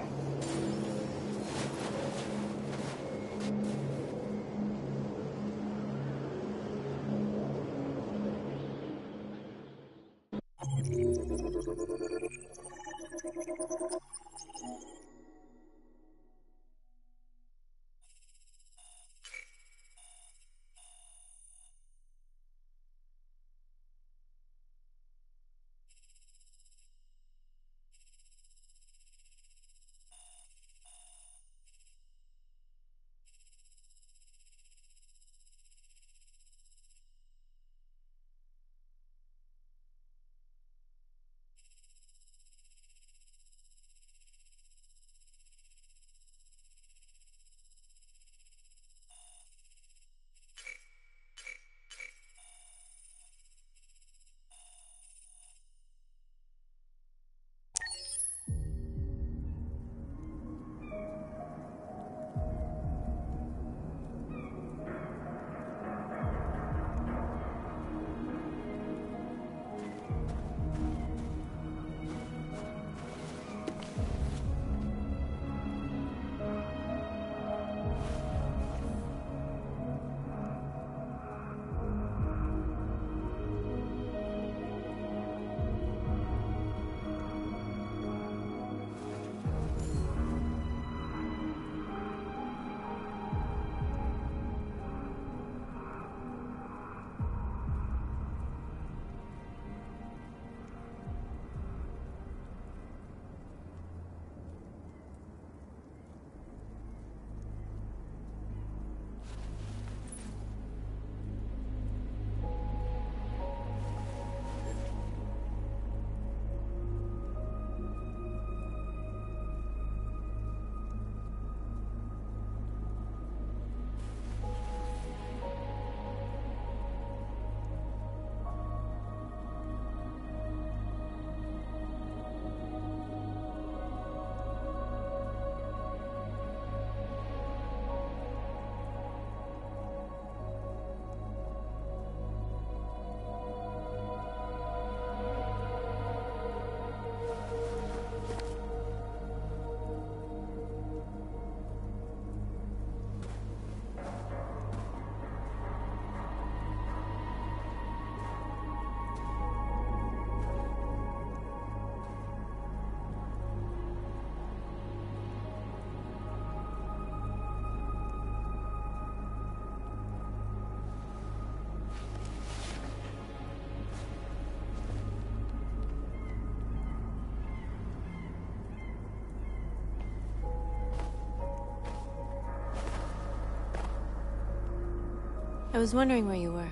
I was wondering where you were.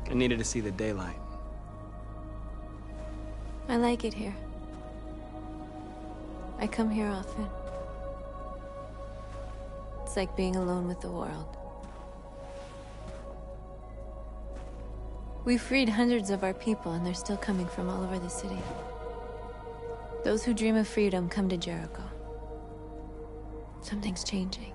I needed to see the daylight. I like it here. I come here often. It's like being alone with the world. We freed hundreds of our people, and they're still coming from all over the city. Those who dream of freedom come to Jericho. Something's changing.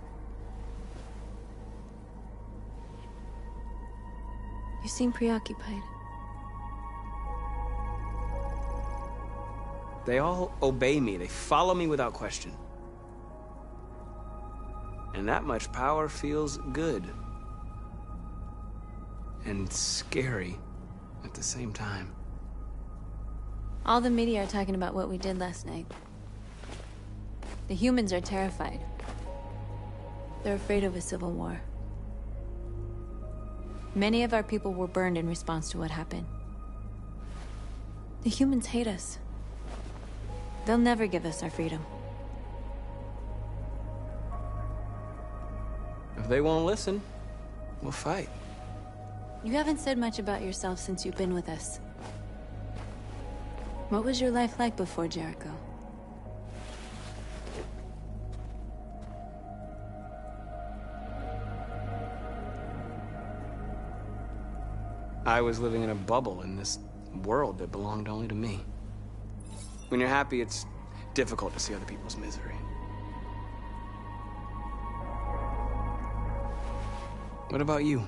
You seem preoccupied. They all obey me. They follow me without question. And that much power feels good. And scary at the same time. All the media are talking about what we did last night. The humans are terrified. They're afraid of a civil war. Many of our people were burned in response to what happened. The humans hate us. They'll never give us our freedom. If they won't listen, we'll fight. You haven't said much about yourself since you've been with us. What was your life like before Jericho? I was living in a bubble in this world that belonged only to me. When you're happy, it's difficult to see other people's misery. What about you?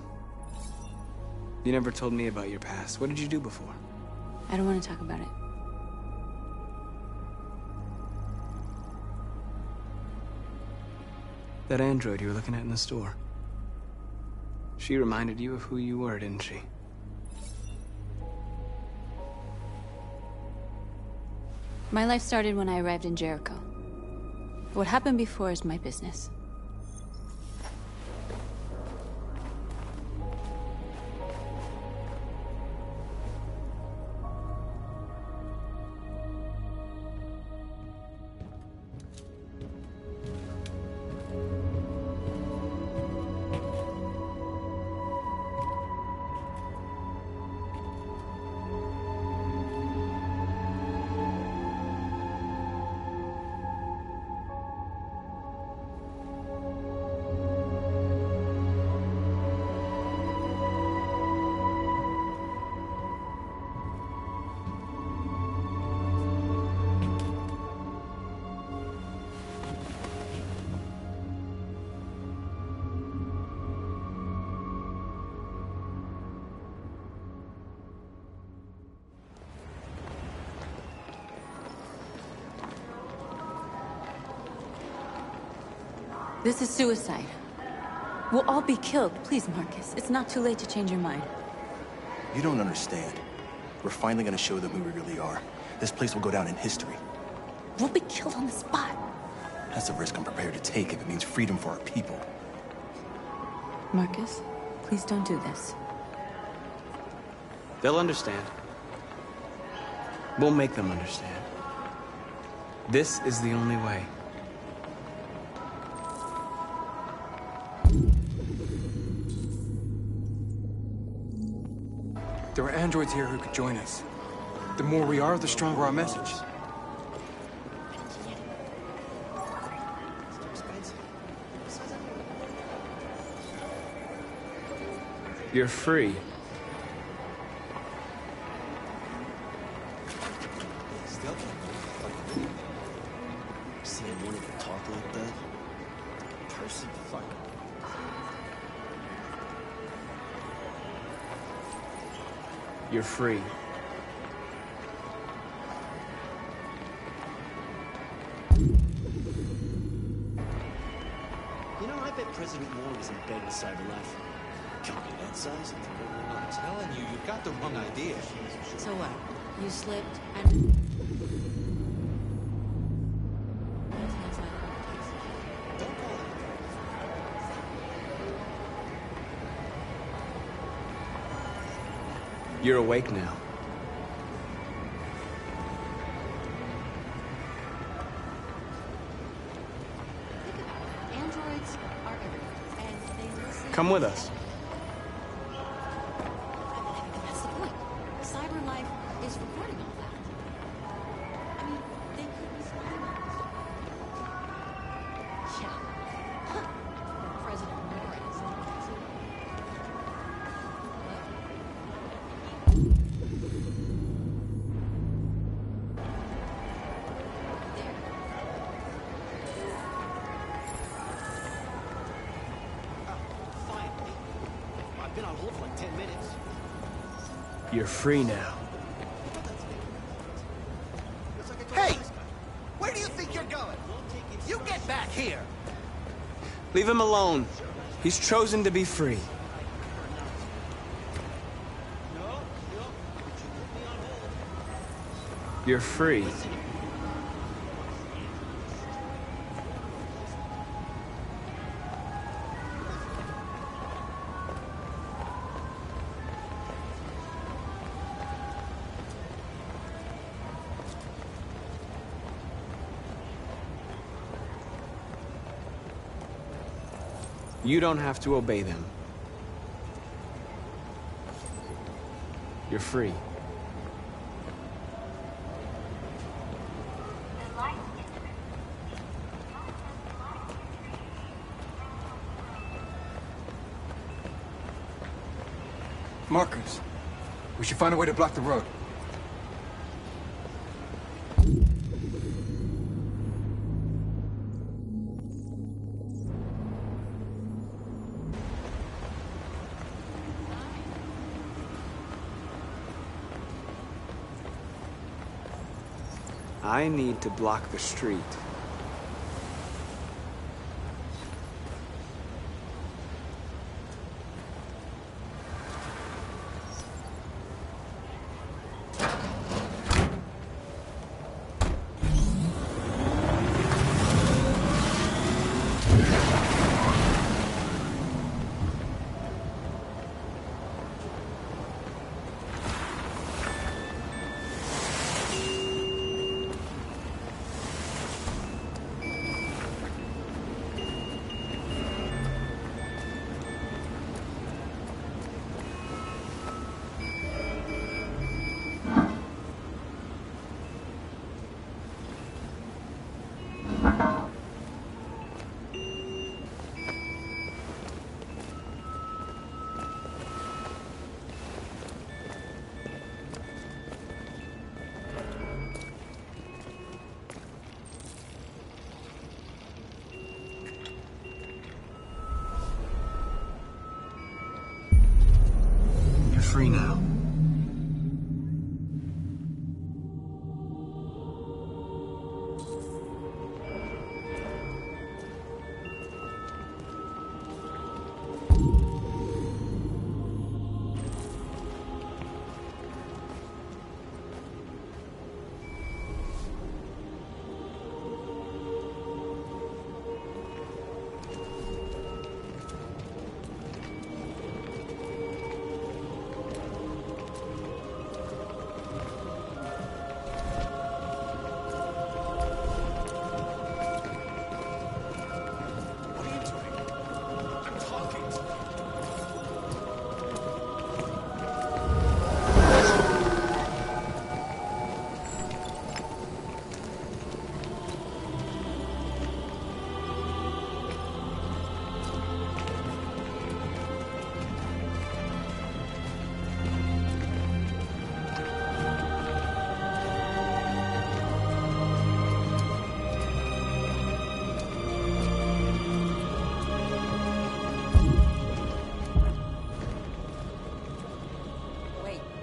You never told me about your past. What did you do before? I don't want to talk about it. That android you were looking at in the store. She reminded you of who you were, didn't she? My life started when I arrived in Jericho. What happened before is my business. This is suicide. We'll all be killed. Please, Marcus. It's not too late to change your mind. You don't understand. We're finally gonna show them who we really are. This place will go down in history. We'll be killed on the spot. That's a risk I'm prepared to take if it means freedom for our people. Marcus, please don't do this. They'll understand. We'll make them understand. This is the only way. There are androids here who could join us. The more we are, the stronger our message. You're free. Seeing one of them talk like that? Person, fuck. You're free. You know, I bet President Moore was in bed with Cyberlife. Company that size? I'm telling you, you've got the wrong idea. So what? You slipped and... You're awake now. Androids are everywhere, and they listen... Come with us. That's the point. Cyberlife is recording all that. I mean, they could be spying on us. Yeah. Huh. President Moore is I've been on hold for like 10 minutes. You're free now. Hey! Where do you think you're going? You get back here! Leave him alone. He's chosen to be free. You're free. You don't have to obey them. You're free. Markers. We should find a way to block the road. I need to block the street. Free now.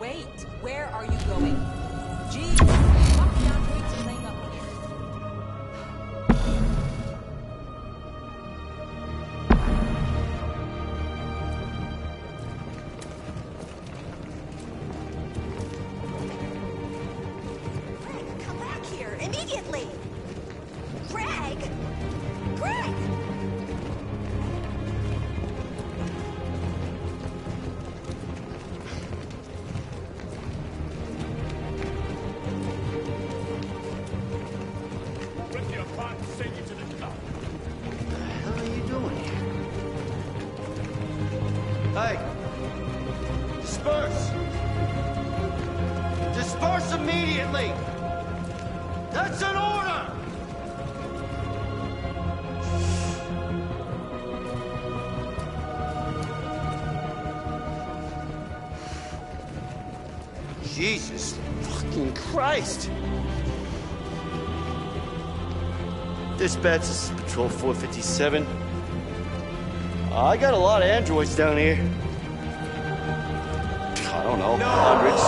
Wait, where are you going? Jeez, walk down here to laying up here. Greg, come back here immediately! Greg! Greg! Hey! Disperse! Disperse immediately! That's an order! Jesus fucking Christ! Dispatch, this is Patrol 457. I got a lot of androids down here. I don't know, hundreds,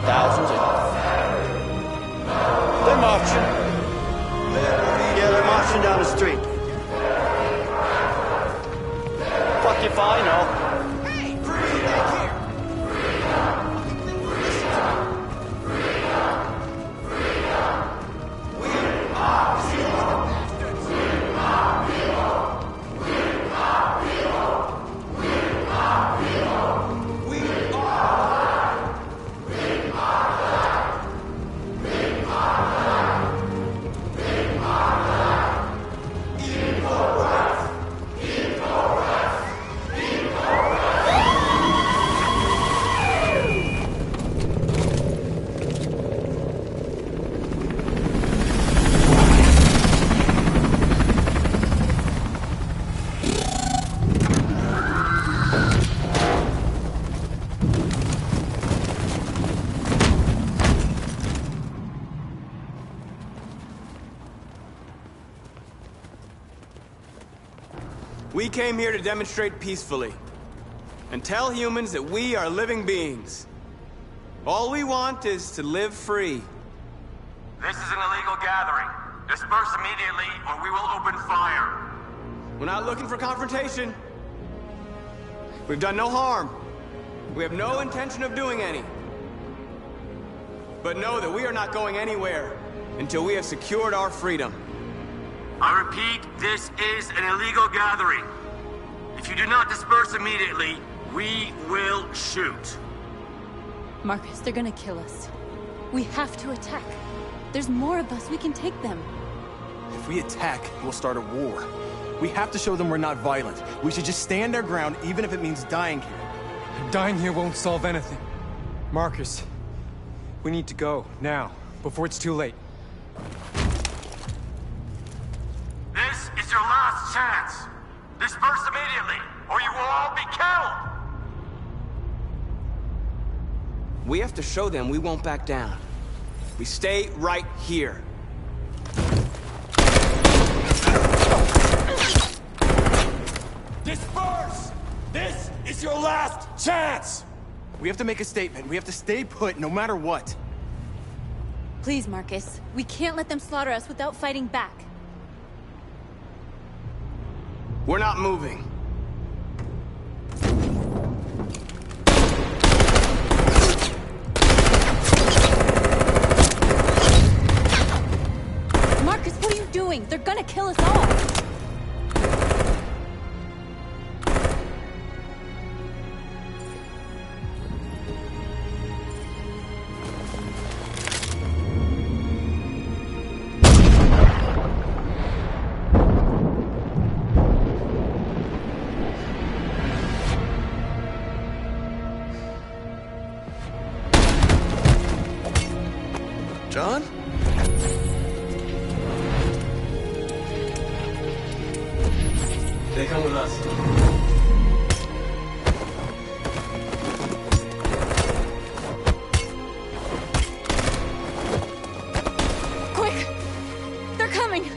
thousands. They're marching. Yeah, they're marching down the street. Fuck if I know. We came here to demonstrate peacefully and tell humans that we are living beings. All we want is to live free. This is an illegal gathering. Disperse immediately, or we will open fire. We're not looking for confrontation. We've done no harm. We have no intention of doing any. But know that we are not going anywhere until we have secured our freedom. I repeat, this is an illegal gathering. If you do not disperse immediately, we will shoot. Marcus, they're gonna kill us. We have to attack. There's more of us. We can take them. If we attack, we'll start a war. We have to show them we're not violent. We should just stand our ground, even if it means dying here. Dying here won't solve anything. Marcus, we need to go, now, before it's too late. This is your last chance. Disperse immediately, or you will all be killed. We have to show them we won't back down. We stay right here. Disperse! This is your last chance! We have to make a statement. We have to stay put, no matter what. Please, Marcus. We can't let them slaughter us without fighting back. We're not moving. Marcus, what are you doing? They're gonna kill us all! John? They come with us. Quick! They're coming!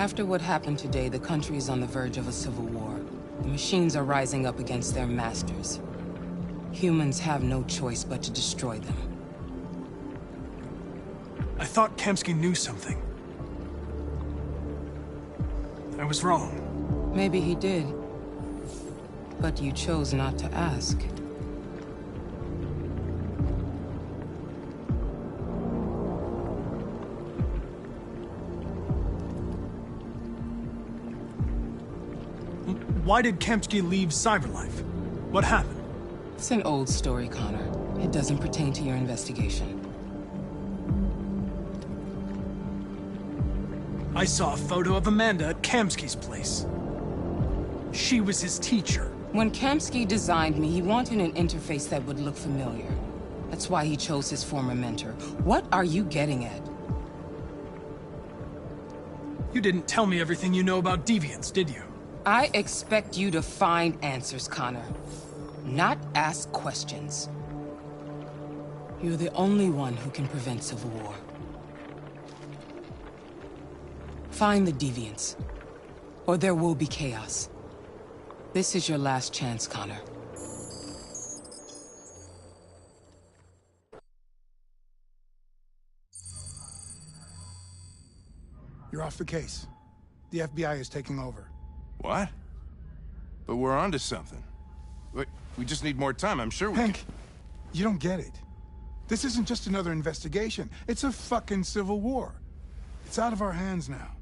After what happened today, the country is on the verge of a civil war. The machines are rising up against their masters. Humans have no choice but to destroy them. I thought Kamsky knew something. I was wrong. Maybe he did. But you chose not to ask. Why did Kamsky leave Cyberlife? What happened? It's an old story, Connor. It doesn't pertain to your investigation. I saw a photo of Amanda at Kamsky's place. She was his teacher. When Kamsky designed me, he wanted an interface that would look familiar. That's why he chose his former mentor. What are you getting at? You didn't tell me everything you know about deviants, did you? I expect you to find answers, Connor. Not ask questions. You're the only one who can prevent civil war. Find the deviants, or there will be chaos. This is your last chance, Connor. You're off the case. The FBI is taking over. What? But we're onto something. We just need more time, I'm sure we Hank, you don't get it. This isn't just another investigation. It's a fucking civil war. It's out of our hands now.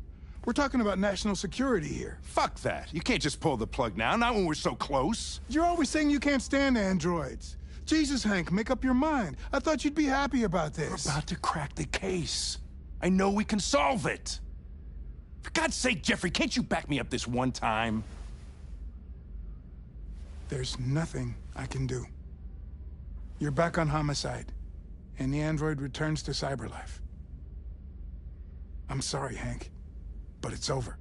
We're talking about national security here. Fuck that. You can't just pull the plug now, not when we're so close. You're always saying you can't stand androids. Jesus, Hank, make up your mind. I thought you'd be happy about this. We're about to crack the case. I know we can solve it. For God's sake, Jeffrey, can't you back me up this one time? There's nothing I can do. You're back on homicide, and the android returns to Cyberlife. I'm sorry, Hank, but it's over.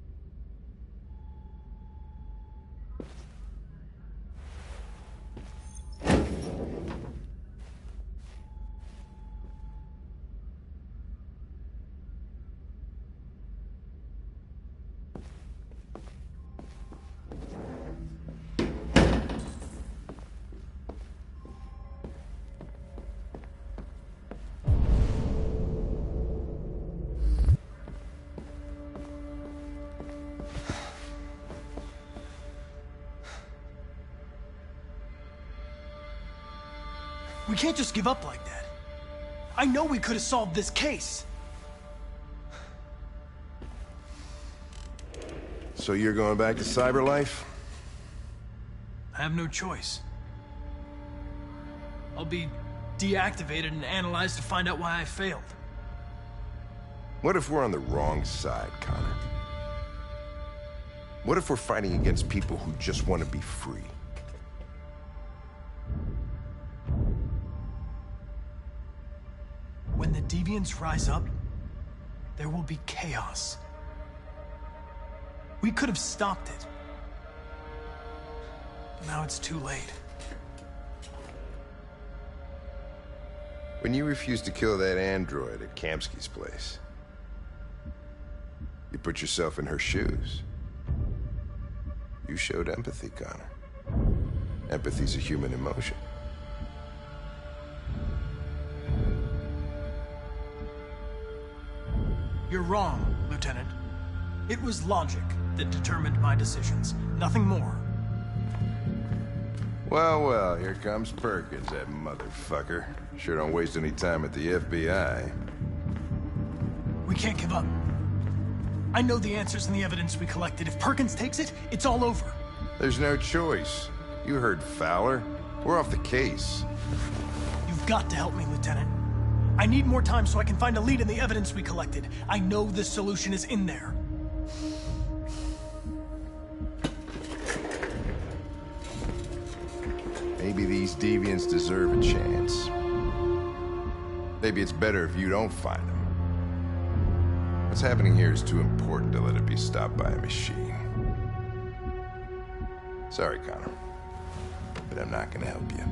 We can't just give up like that. I know we could have solved this case. So you're going back to Cyberlife? I have no choice. I'll be deactivated and analyzed to find out why I failed. What if we're on the wrong side, Connor? What if we're fighting against people who just want to be free? When the deviants rise up, there will be chaos. We could have stopped it. But now it's too late. When you refused to kill that android at Kamsky's place, you put yourself in her shoes. You showed empathy, Connor. Empathy's a human emotion. You're wrong, Lieutenant. It was logic that determined my decisions, nothing more. Well, well, here comes Perkins, that motherfucker. Sure don't waste any time at the FBI. We can't give up. I know the answers and the evidence we collected. If Perkins takes it, it's all over. There's no choice. You heard Fowler. We're off the case. You've got to help me, Lieutenant. I need more time so I can find a lead in the evidence we collected. I know the solution is in there. Maybe these deviants deserve a chance. Maybe it's better if you don't find them. What's happening here is too important to let it be stopped by a machine. Sorry, Connor, but I'm not gonna help you.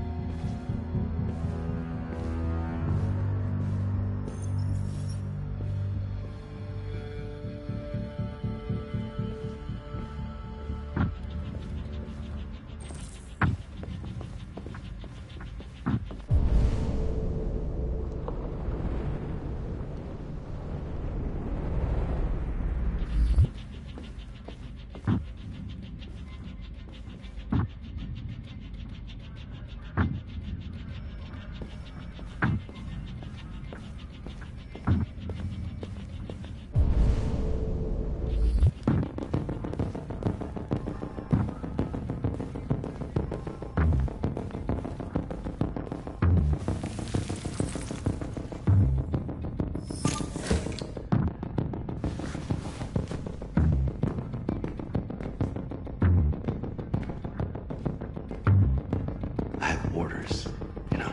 orders, you know?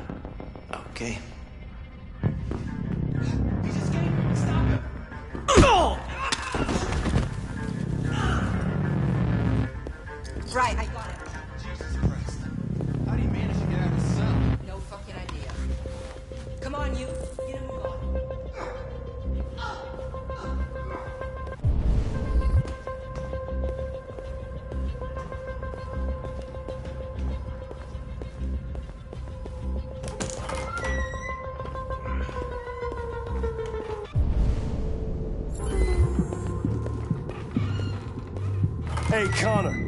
Okay. He's escaping! Stop him! Right, I got it. Jesus Christ. How do you manage to get out of the cell? No fucking idea. Come on, you. Get a move on. Hey, Connor.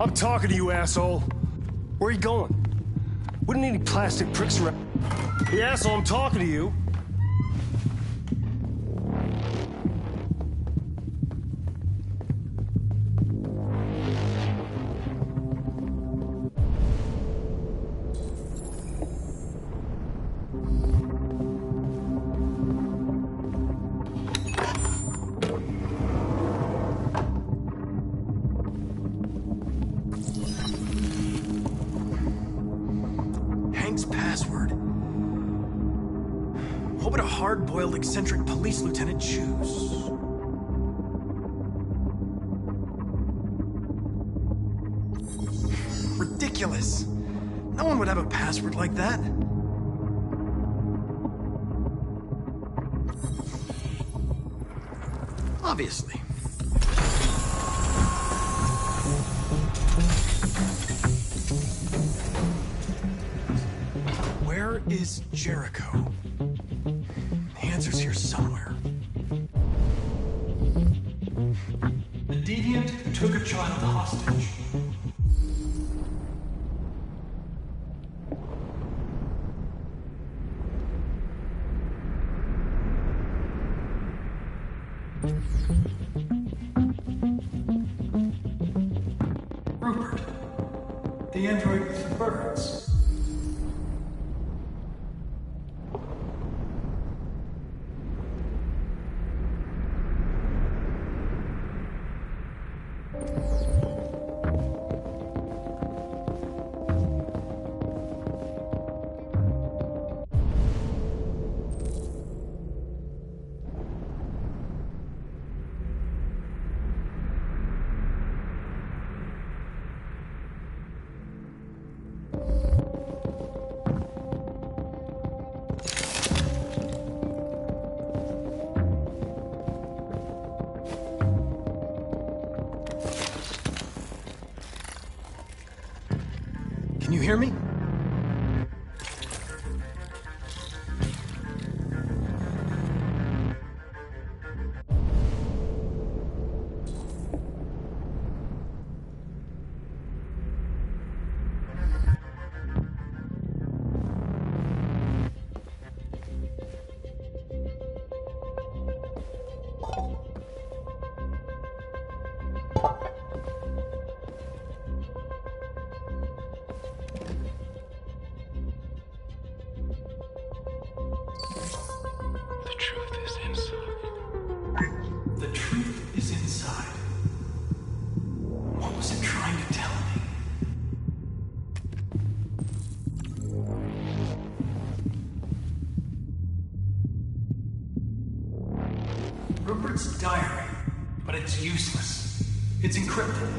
I'm talking to you, asshole. Where are you going? Wouldn't need any plastic pricks around. Hey, asshole, I'm talking to you. Hank's password. What would a hard-boiled, eccentric police lieutenant choose? Ridiculous. No one would have a password like that. Obviously. Where is Jericho? The answer's here somewhere. The deviant took a child hostage. Rupert, the android with the birds. Can you hear me? The truth is inside. The truth is inside. What was it trying to tell me? Rupert's diary, but it's useless. It's encrypted.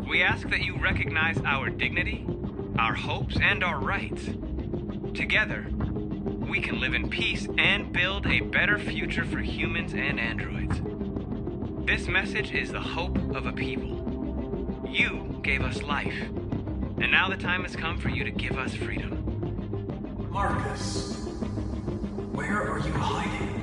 We ask that you recognize our dignity, our hopes, and our rights. Together, we can live in peace and build a better future for humans and androids. This message is the hope of a people. You gave us life, and now the time has come for you to give us freedom. Marcus, where are you hiding?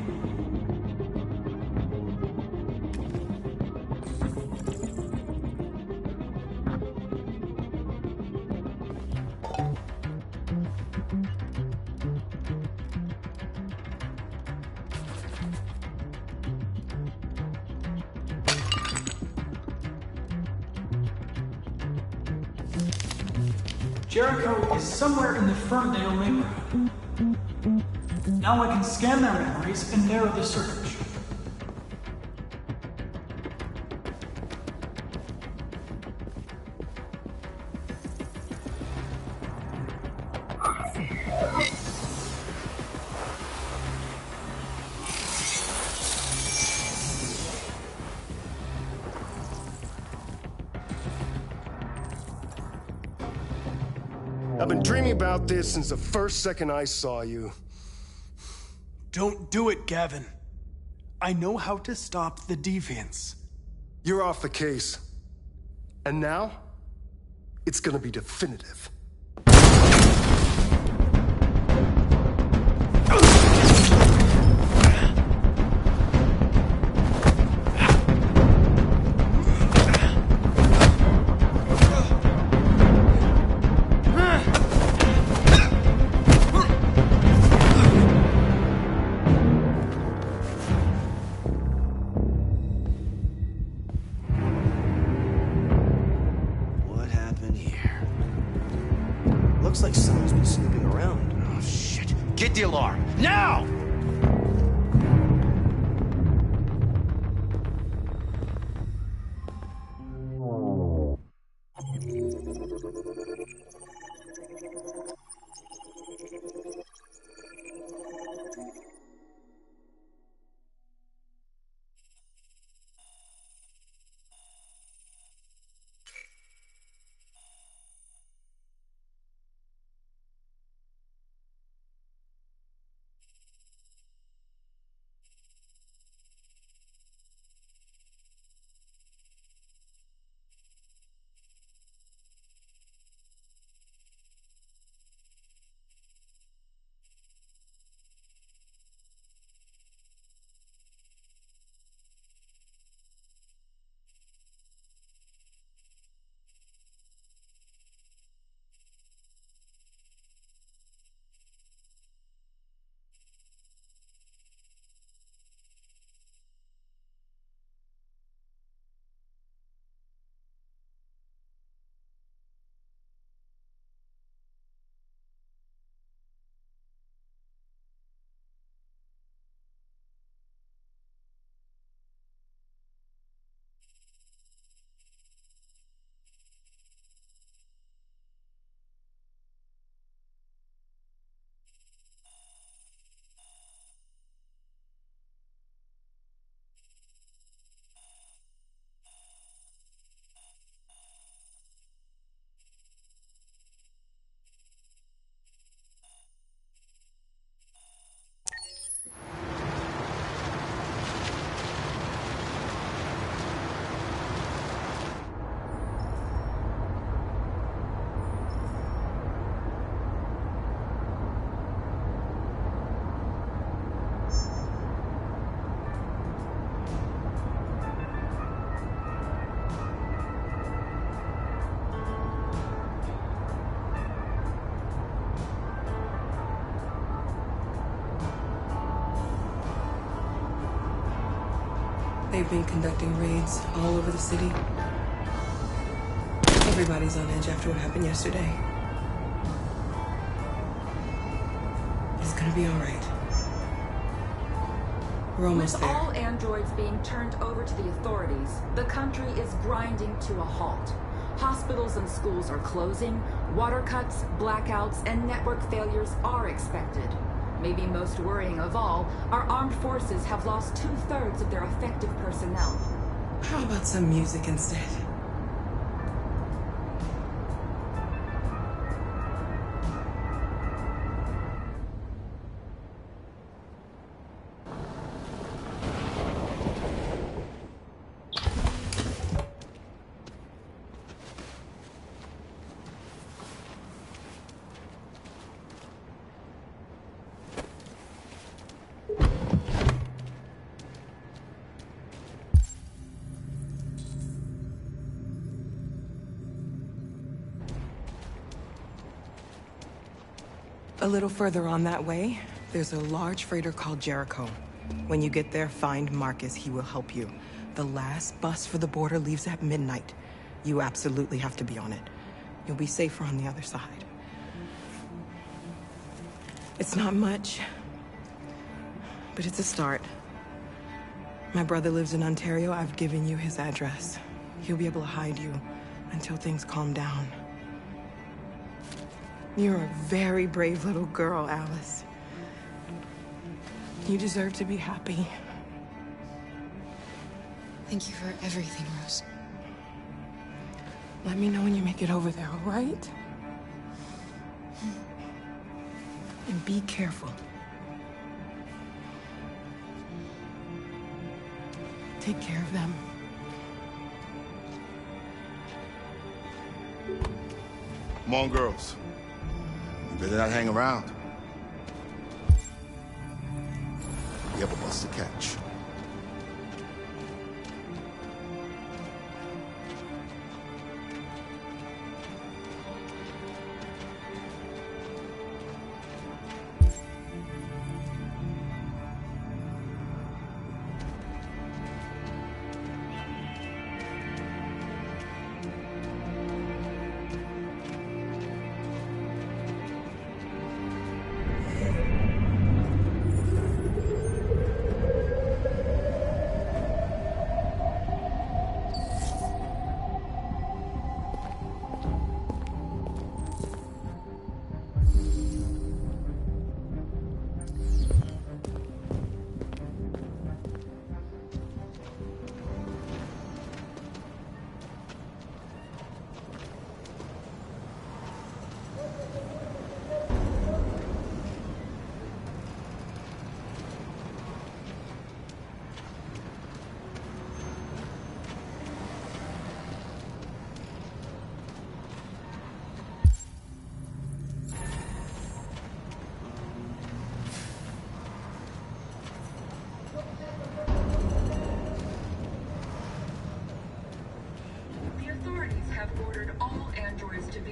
Jericho is somewhere in the Ferndale neighborhood. Now I can scan their memories and narrow the search. I've been dreaming about this since the first second I saw you. Don't do it, Gavin. I know how to stop the deviants. You're off the case. And now, it's gonna be definitive. What happened here? Looks like someone's been snooping around. Oh, shit. Get the alarm. Now! They've been conducting raids all over the city. Everybody's on edge after what happened yesterday. It's gonna be all right. We're almost With there. all androids being turned over to the authorities, the country is grinding to a halt. Hospitals and schools are closing, water cuts, blackouts, and network failures are expected. Maybe most worrying of all, our armed forces have lost 2/3 of their effective personnel. How about some music instead? A little further on that way, there's a large freighter called Jericho. When you get there, find Marcus. He will help you. The last bus for the border leaves at midnight. You absolutely have to be on it. You'll be safer on the other side. It's not much, but it's a start. My brother lives in Ontario. I've given you his address. He'll be able to hide you until things calm down. You're a very brave little girl, Alice. You deserve to be happy. Thank you for everything, Rose. Let me know when you make it over there, all right? And be careful. Take care of them. Come on, girls. You better not hang around. We have a bus to catch.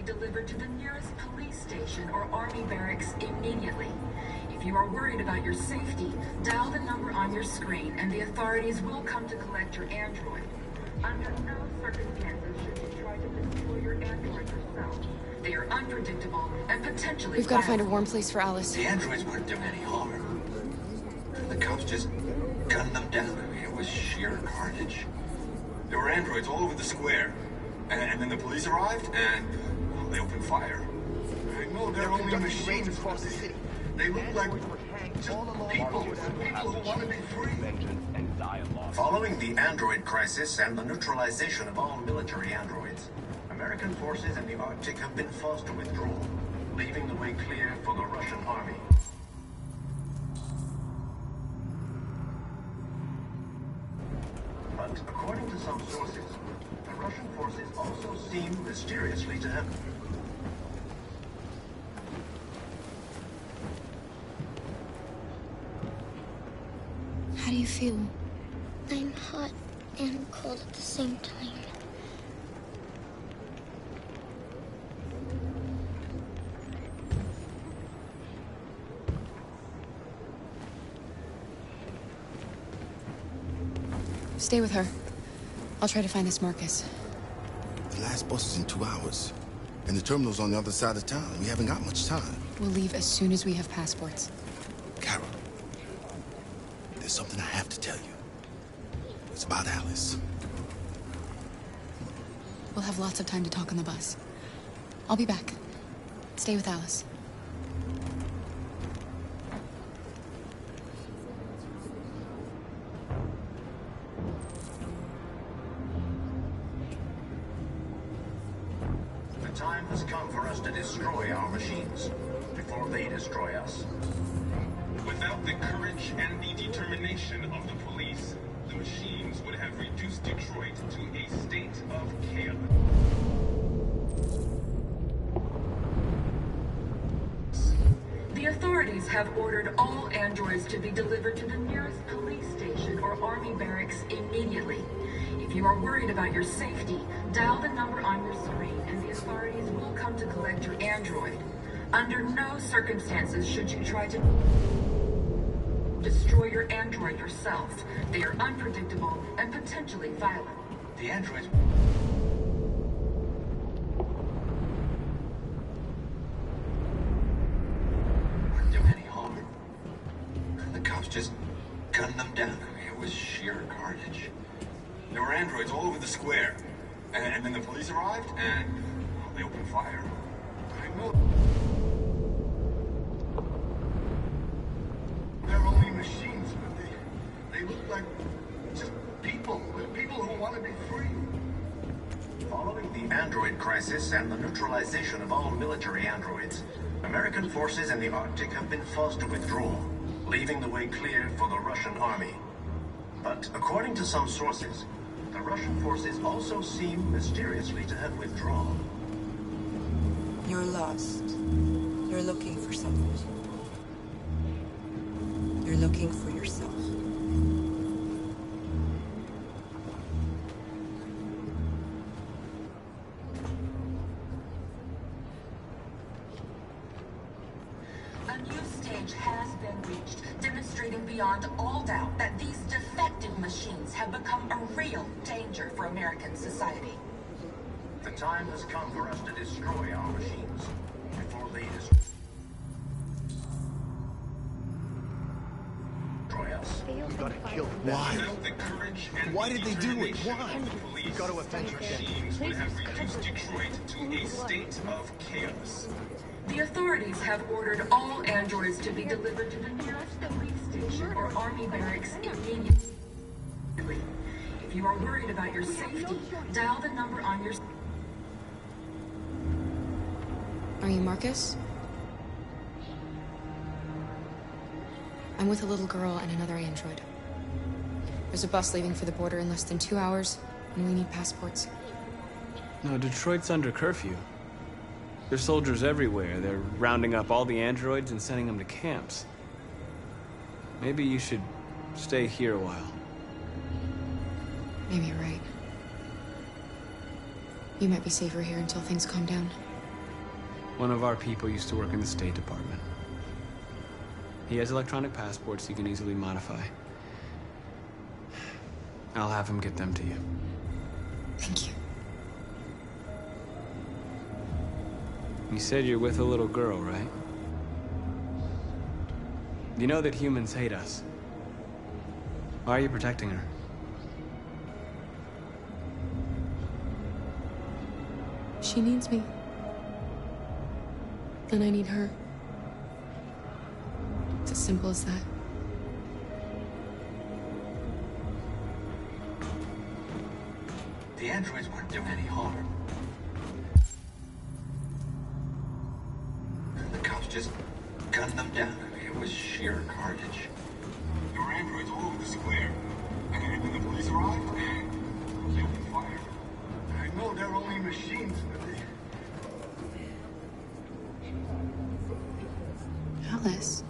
Delivered to the nearest police station or army barracks immediately. If you are worried about your safety, dial the number on your screen and the authorities will come to collect your android. Under no circumstances should you try to destroy your android yourself. They are unpredictable and potentially We've got to find a warm place for Alice. The androids weren't doing any harm. The cops just gunned them down. I mean, it was sheer carnage. There were androids all over the square. And then the police arrived and they opened fire. I know they're only machines across the city. They look like people who want to be free. Following the android crisis and the neutralization of all military androids, American forces in the Arctic have been forced to withdraw, leaving the way clear for the Russian army. But according to some sources, the Russian forces also seem mysteriously to have... How do you feel? I'm hot and cold at the same time. Stay with her. I'll try to find this Marcus. The last bus is in 2 hours. And the terminal's on the other side of town. We haven't got much time. We'll leave as soon as we have passports. Carol, there's something I have to tell you. It's about Alice. We'll have lots of time to talk on the bus. I'll be back. Stay with Alice. The time has come for us to destroy our machines before they destroy us. Without the courage and the determination of the police, the machines would have reduced Detroit to a state of chaos. The authorities have ordered all androids to be delivered to the nearest police station or army barracks immediately. If you are worried about your safety, dial the number on your screen and the authorities will come to collect your android. Under no circumstances should you try to destroy your android yourself. They are unpredictable and potentially violent. The androids... And then the police arrived, and they opened fire. I know. They're only machines, but they look like just people who want to be free. Following the android crisis and the neutralization of all military androids, American forces in the Arctic have been forced to withdraw, leaving the way clear for the Russian army. But according to some sources, the Russian forces also seem mysteriously to have withdrawn. You're lost. You're looking for something. You're looking for yourself. A new stage has been reached, demonstrating beyond all doubt that these defective machines have become a real danger for American society. The time has come for us to destroy our machines before they destroy us. We gotta kill them. Why? Without the courage and Why did they do it? determination Why? of the police, We gotta avenge the our dead. machines would have reduced Detroit to a state of chaos. The authorities have ordered all androids to be delivered to the nearest police station or army barracks immediately. If you are worried about your safety, dial the number on your... Are you Marcus? I'm with a little girl and another android. There's a bus leaving for the border in less than 2 hours, and we need passports. No, Detroit's under curfew. There's soldiers everywhere. They're rounding up all the androids and sending them to camps. Maybe you should stay here a while. Maybe you're right. You might be safer here until things calm down. One of our people used to work in the State Department. He has electronic passports he can easily modify. I'll have him get them to you. Thank you. You said you're with a little girl, right? You know that humans hate us. Why are you protecting her? She needs me. And I need her. It's as simple as that. The androids weren't doing any harm. The cops just gunned them down. I mean, it was sheer carnage. There were androids all over the square. And then the police arrived, and they opened fire. I know they're only machines, but Alice.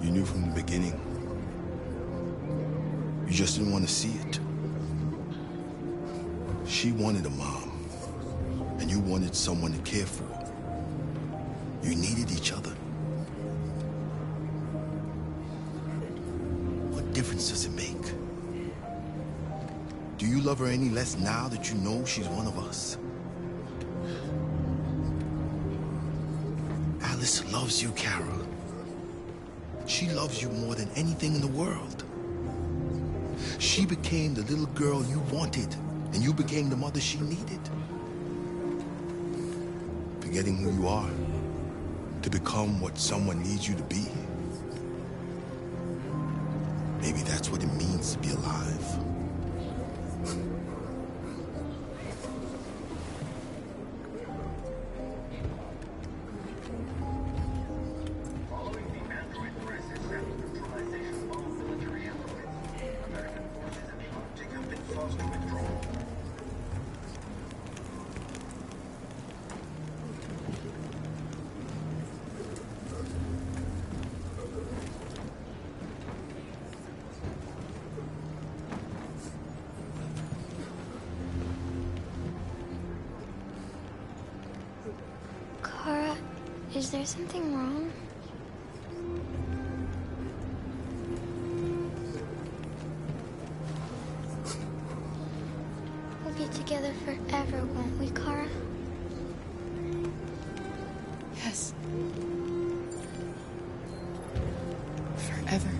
You knew from the beginning. You just didn't want to see it. She wanted a mom, and you wanted someone to care for. You needed each other. What difference does it make? Do you love her any less now that you know she's one of us? Alice loves you, Carol. She loves you more than anything in the world. She became the little girl you wanted, and you became the mother she needed. Forgetting who you are to become what someone needs you to be. Maybe that's what it means to be alive. Is there something wrong? We'll be together forever, won't we, Kara? Yes. Forever.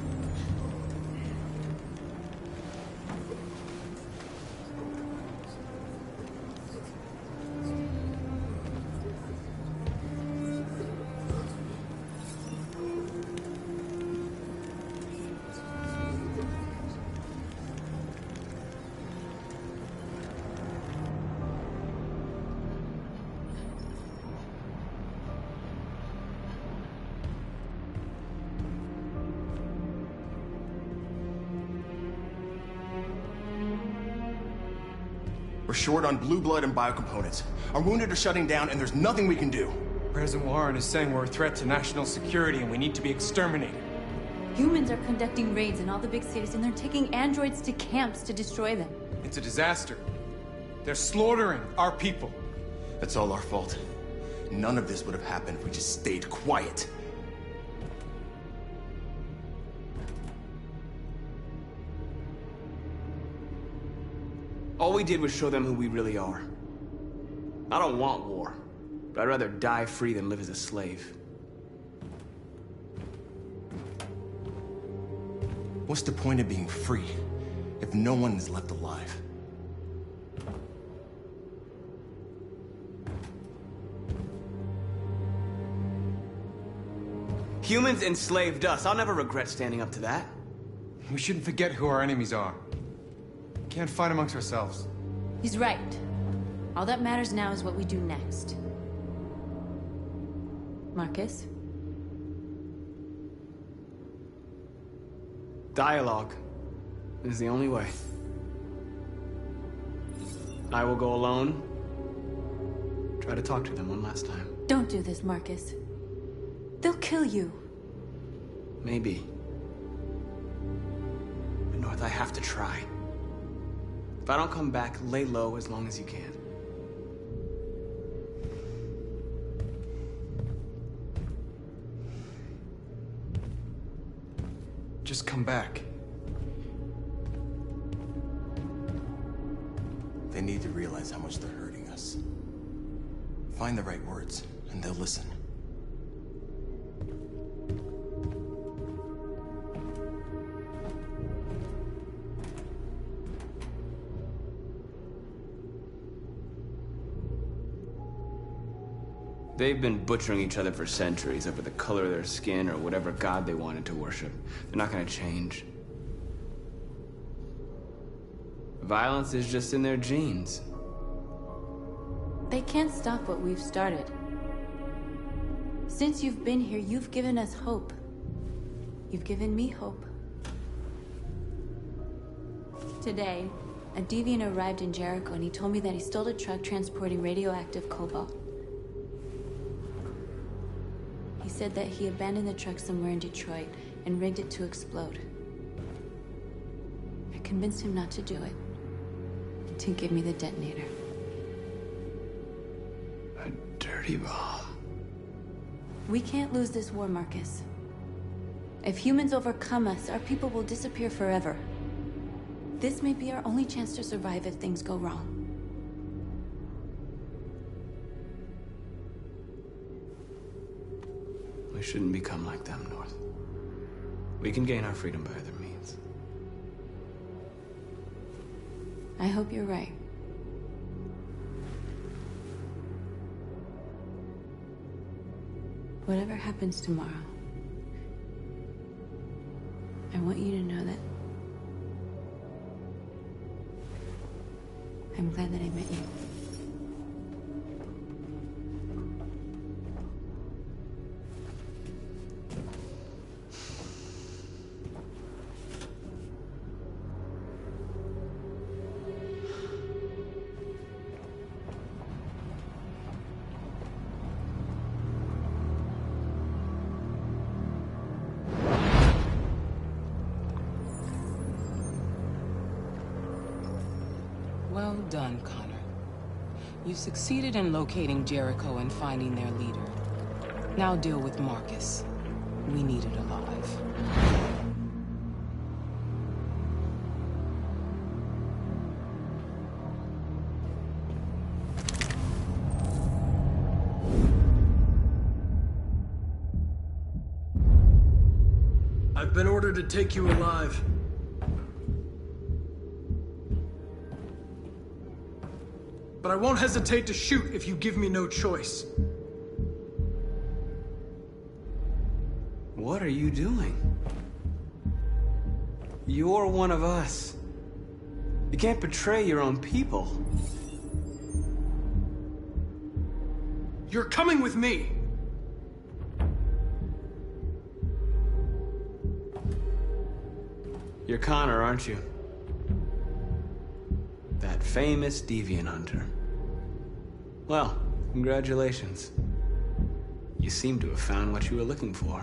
We're short on blue blood and biocomponents. Our wounded are shutting down, and there's nothing we can do. President Warren is saying we're a threat to national security and we need to be exterminated. Humans are conducting raids in all the big cities, and they're taking androids to camps to destroy them. It's a disaster. They're slaughtering our people. That's all our fault. None of this would have happened if we just stayed quiet. All we did was show them who we really are. I don't want war, but I'd rather die free than live as a slave. What's the point of being free if no one is left alive? Humans enslaved us. I'll never regret standing up to that. We shouldn't forget who our enemies are. Can't fight amongst ourselves. He's right. All that matters now is what we do next. Marcus? Dialogue is the only way. I will go alone. Try to talk to them one last time. Don't do this, Marcus. They'll kill you. Maybe. But North, I have to try. If I don't come back, lay low as long as you can. Just come back. They need to realize how much they're hurting us. Find the right words, and they'll listen. They've been butchering each other for centuries over the color of their skin or whatever god they wanted to worship. They're not gonna change. Violence is just in their genes. They can't stop what we've started. Since you've been here, you've given us hope. You've given me hope. Today, a deviant arrived in Jericho and he told me that he stole a truck transporting radioactive cobalt. He said that he abandoned the truck somewhere in Detroit and rigged it to explode. I convinced him not to do it, to give me the detonator. A dirty bomb. We can't lose this war, Marcus. If humans overcome us, our people will disappear forever. This may be our only chance to survive if things go wrong. We shouldn't become like them, North. We can gain our freedom by other means. I hope you're right. Whatever happens tomorrow, I want you to know that I'm glad that I met you. Well done, Connor. You succeeded in locating Jericho and finding their leader. Now deal with Marcus. We need it alive. I've been ordered to take you alive. But I won't hesitate to shoot if you give me no choice. What are you doing? You're one of us. You can't betray your own people. You're coming with me! You're Connor, aren't you? That famous deviant hunter. Well, congratulations. You seem to have found what you were looking for.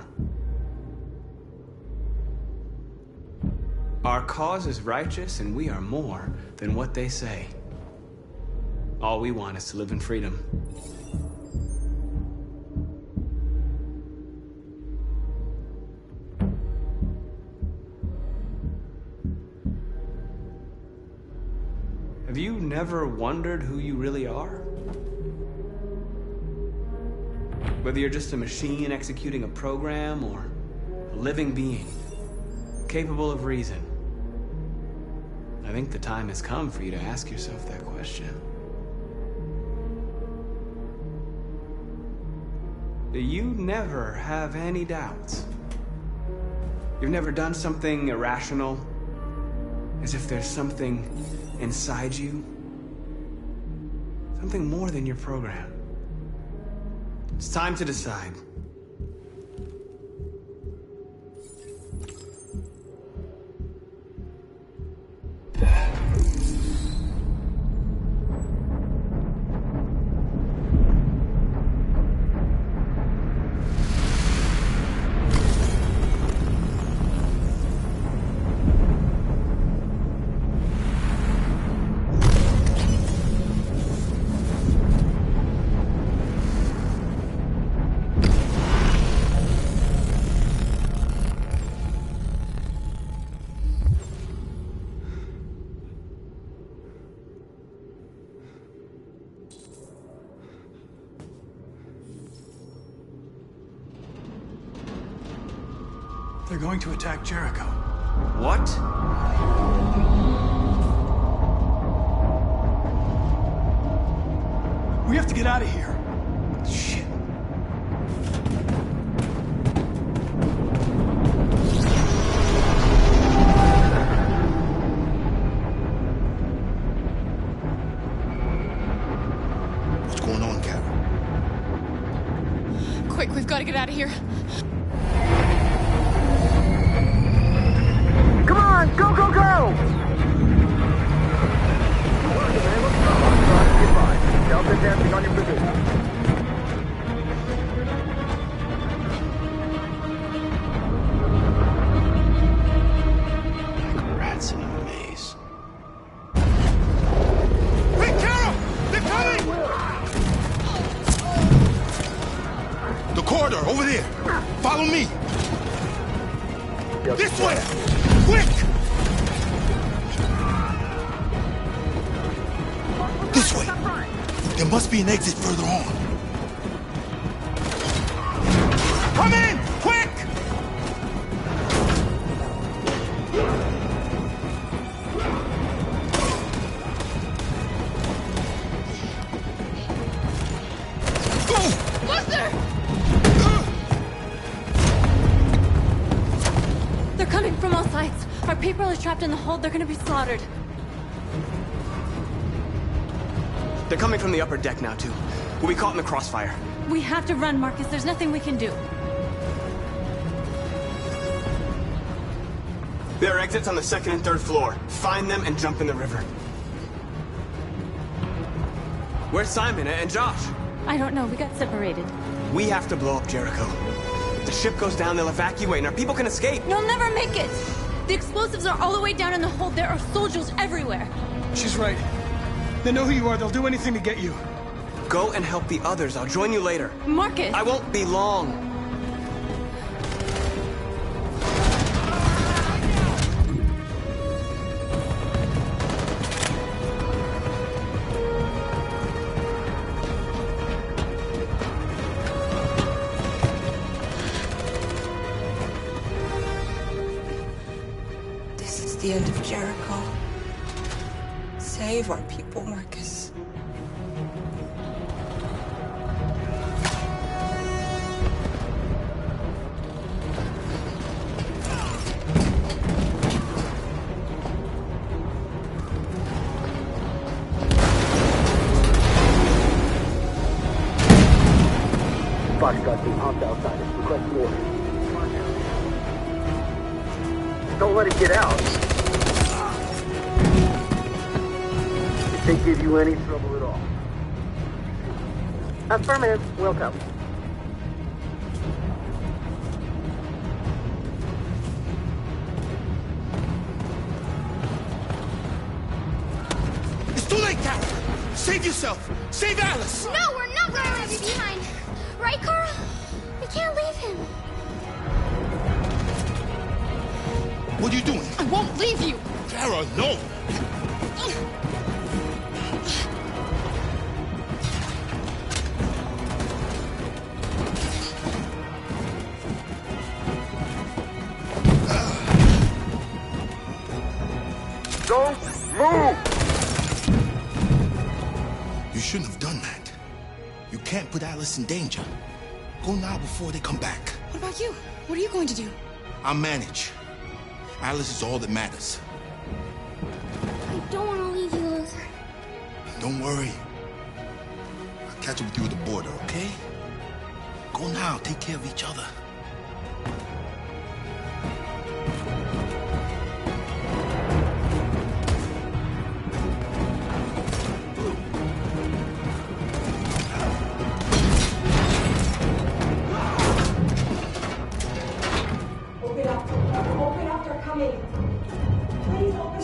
Our cause is righteous, and we are more than what they say. All we want is to live in freedom. Have you never wondered who you really are? Whether you're just a machine executing a program or a living being, capable of reason. I think the time has come for you to ask yourself that question. Do you never have any doubts? You've never done something irrational? As if there's something inside you? Something more than your program. It's time to decide. They're going to attack Jericho. What? We have to get out of here. Shit. What's going on, Carol? Quick, we've got to get out of here. Come on, go, go, go! Delta dancing on your position. Like rats in a maze. Hey, Carol! They're coming! The corridor, over there. Follow me. This way! Quick! This way! There must be an exit further on. Come in! Quick! Buster! They're coming from all sides. Our people are trapped in the hold. They're gonna be slaughtered. They're coming from the upper deck now, too. We'll be caught in the crossfire. We have to run, Marcus. There's nothing we can do. There are exits on the second and third floor. Find them and jump in the river. Where's Simon and Josh? I don't know. We got separated. We have to blow up Jericho. If the ship goes down, they'll evacuate and our people can escape. You'll never make it! The explosives are all the way down in the hold. There are soldiers everywhere. She's right. They know who you are. They'll do anything to get you. Go and help the others. I'll join you later. Marcus! I won't be long. This is the end of Jericho. Save our people, Marcus. Foxtrot team hopped outside and requesting orders. Don't let it get out. If they give you any trouble at all. Affirmative. Welcome. It's too late, Carol! Save yourself! Save Alice! No, we're not going to leave you behind. Right, Carl? We can't leave him. What are you doing? I won't leave you. Carol, no! Don't move! You shouldn't have done that. You can't put Alice in danger. Go now before they come back. What about you? What are you going to do? I'll manage. Alice is all that matters. I don't want to leave you, Luther. Don't worry. I'll catch up with you at the border, okay? Go now. Take care of each other.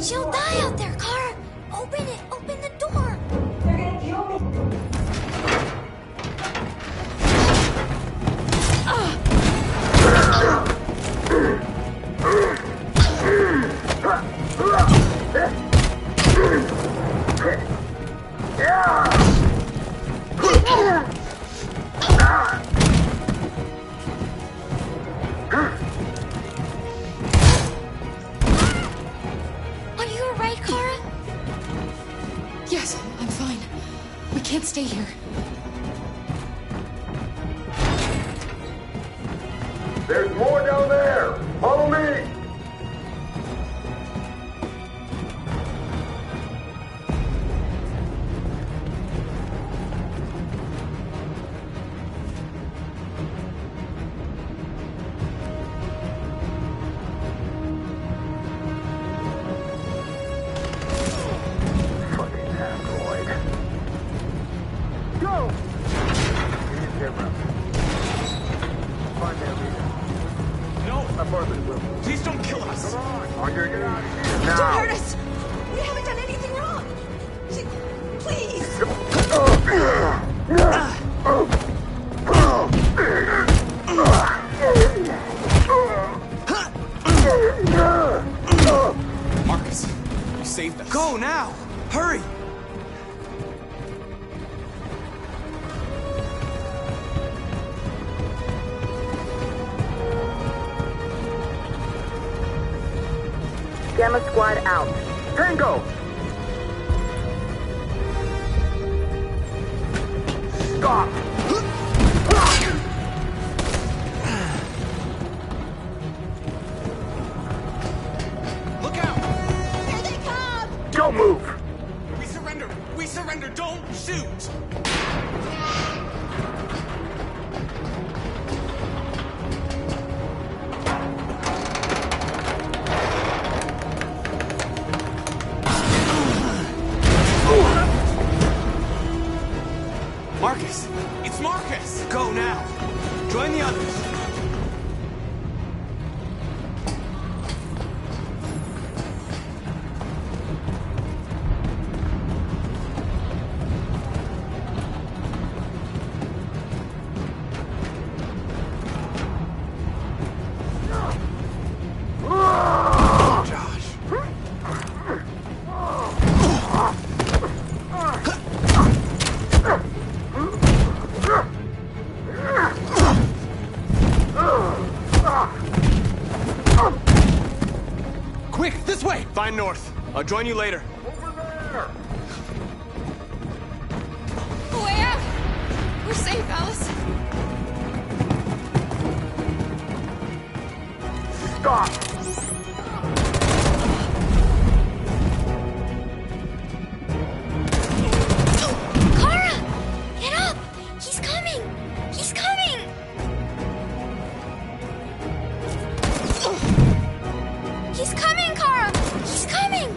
She'll die out there, Kara. Open it. Open the door. They're gonna kill me. Are you alright, Kara? Yes, I'm fine. We can't stay here. There's more down there! Follow me! Fucking android. Go! Use camera. Find their leader. No! Apartment will. Please don't kill us! Come on! Archer, get out of here! Now! Don't hurt us! We haven't done anything wrong! Please! Marcus, you saved us. Go now! Hurry! Gamma squad out. Tango! Stop! Look out! Here they come! Don't move! We surrender! We surrender! Don't shoot! Marcus! It's Marcus! Go now! Join the others! I'll join you later. A way out! We're safe, Alice. Stop! Kara! Get up! He's coming! He's coming! He's coming, Kara! He's coming!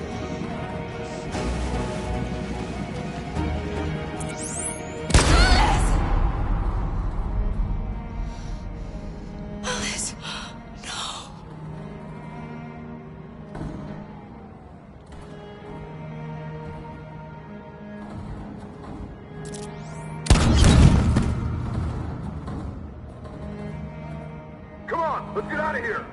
Alice! No! Come on, let's get out of here!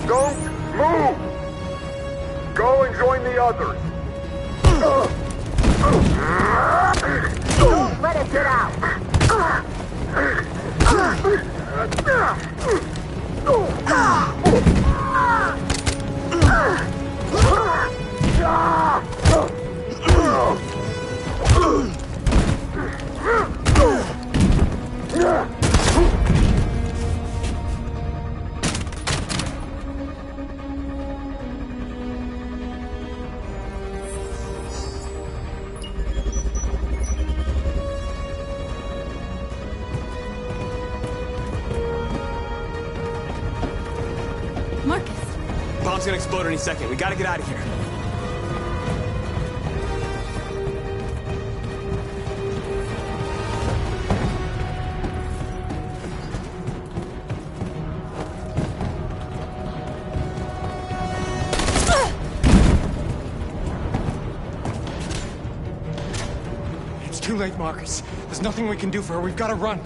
Don't move! Go and join the others! Don't let it get out! Marcus. Bomb's gonna explode any second. We gotta get out of here. It's too late, Marcus. There's nothing we can do for her. We've gotta run.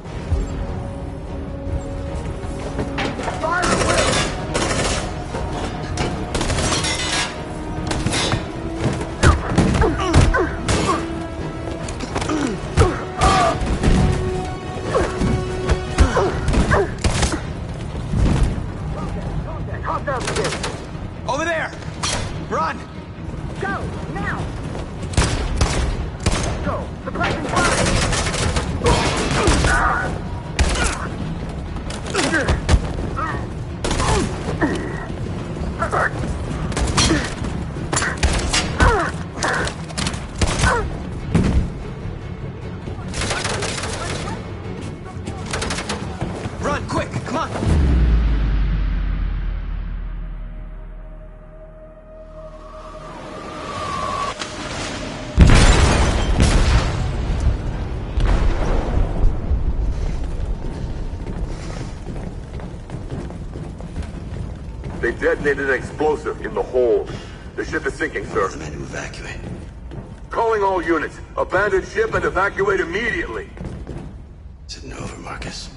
Over there! Run! Go, now! Go, suppressing fire! Run, quick! Come on! They detonated an explosive in the hold. The ship is sinking, sir. The men to evacuate. Calling all units. Abandon ship and evacuate immediately. Is it over, Marcus?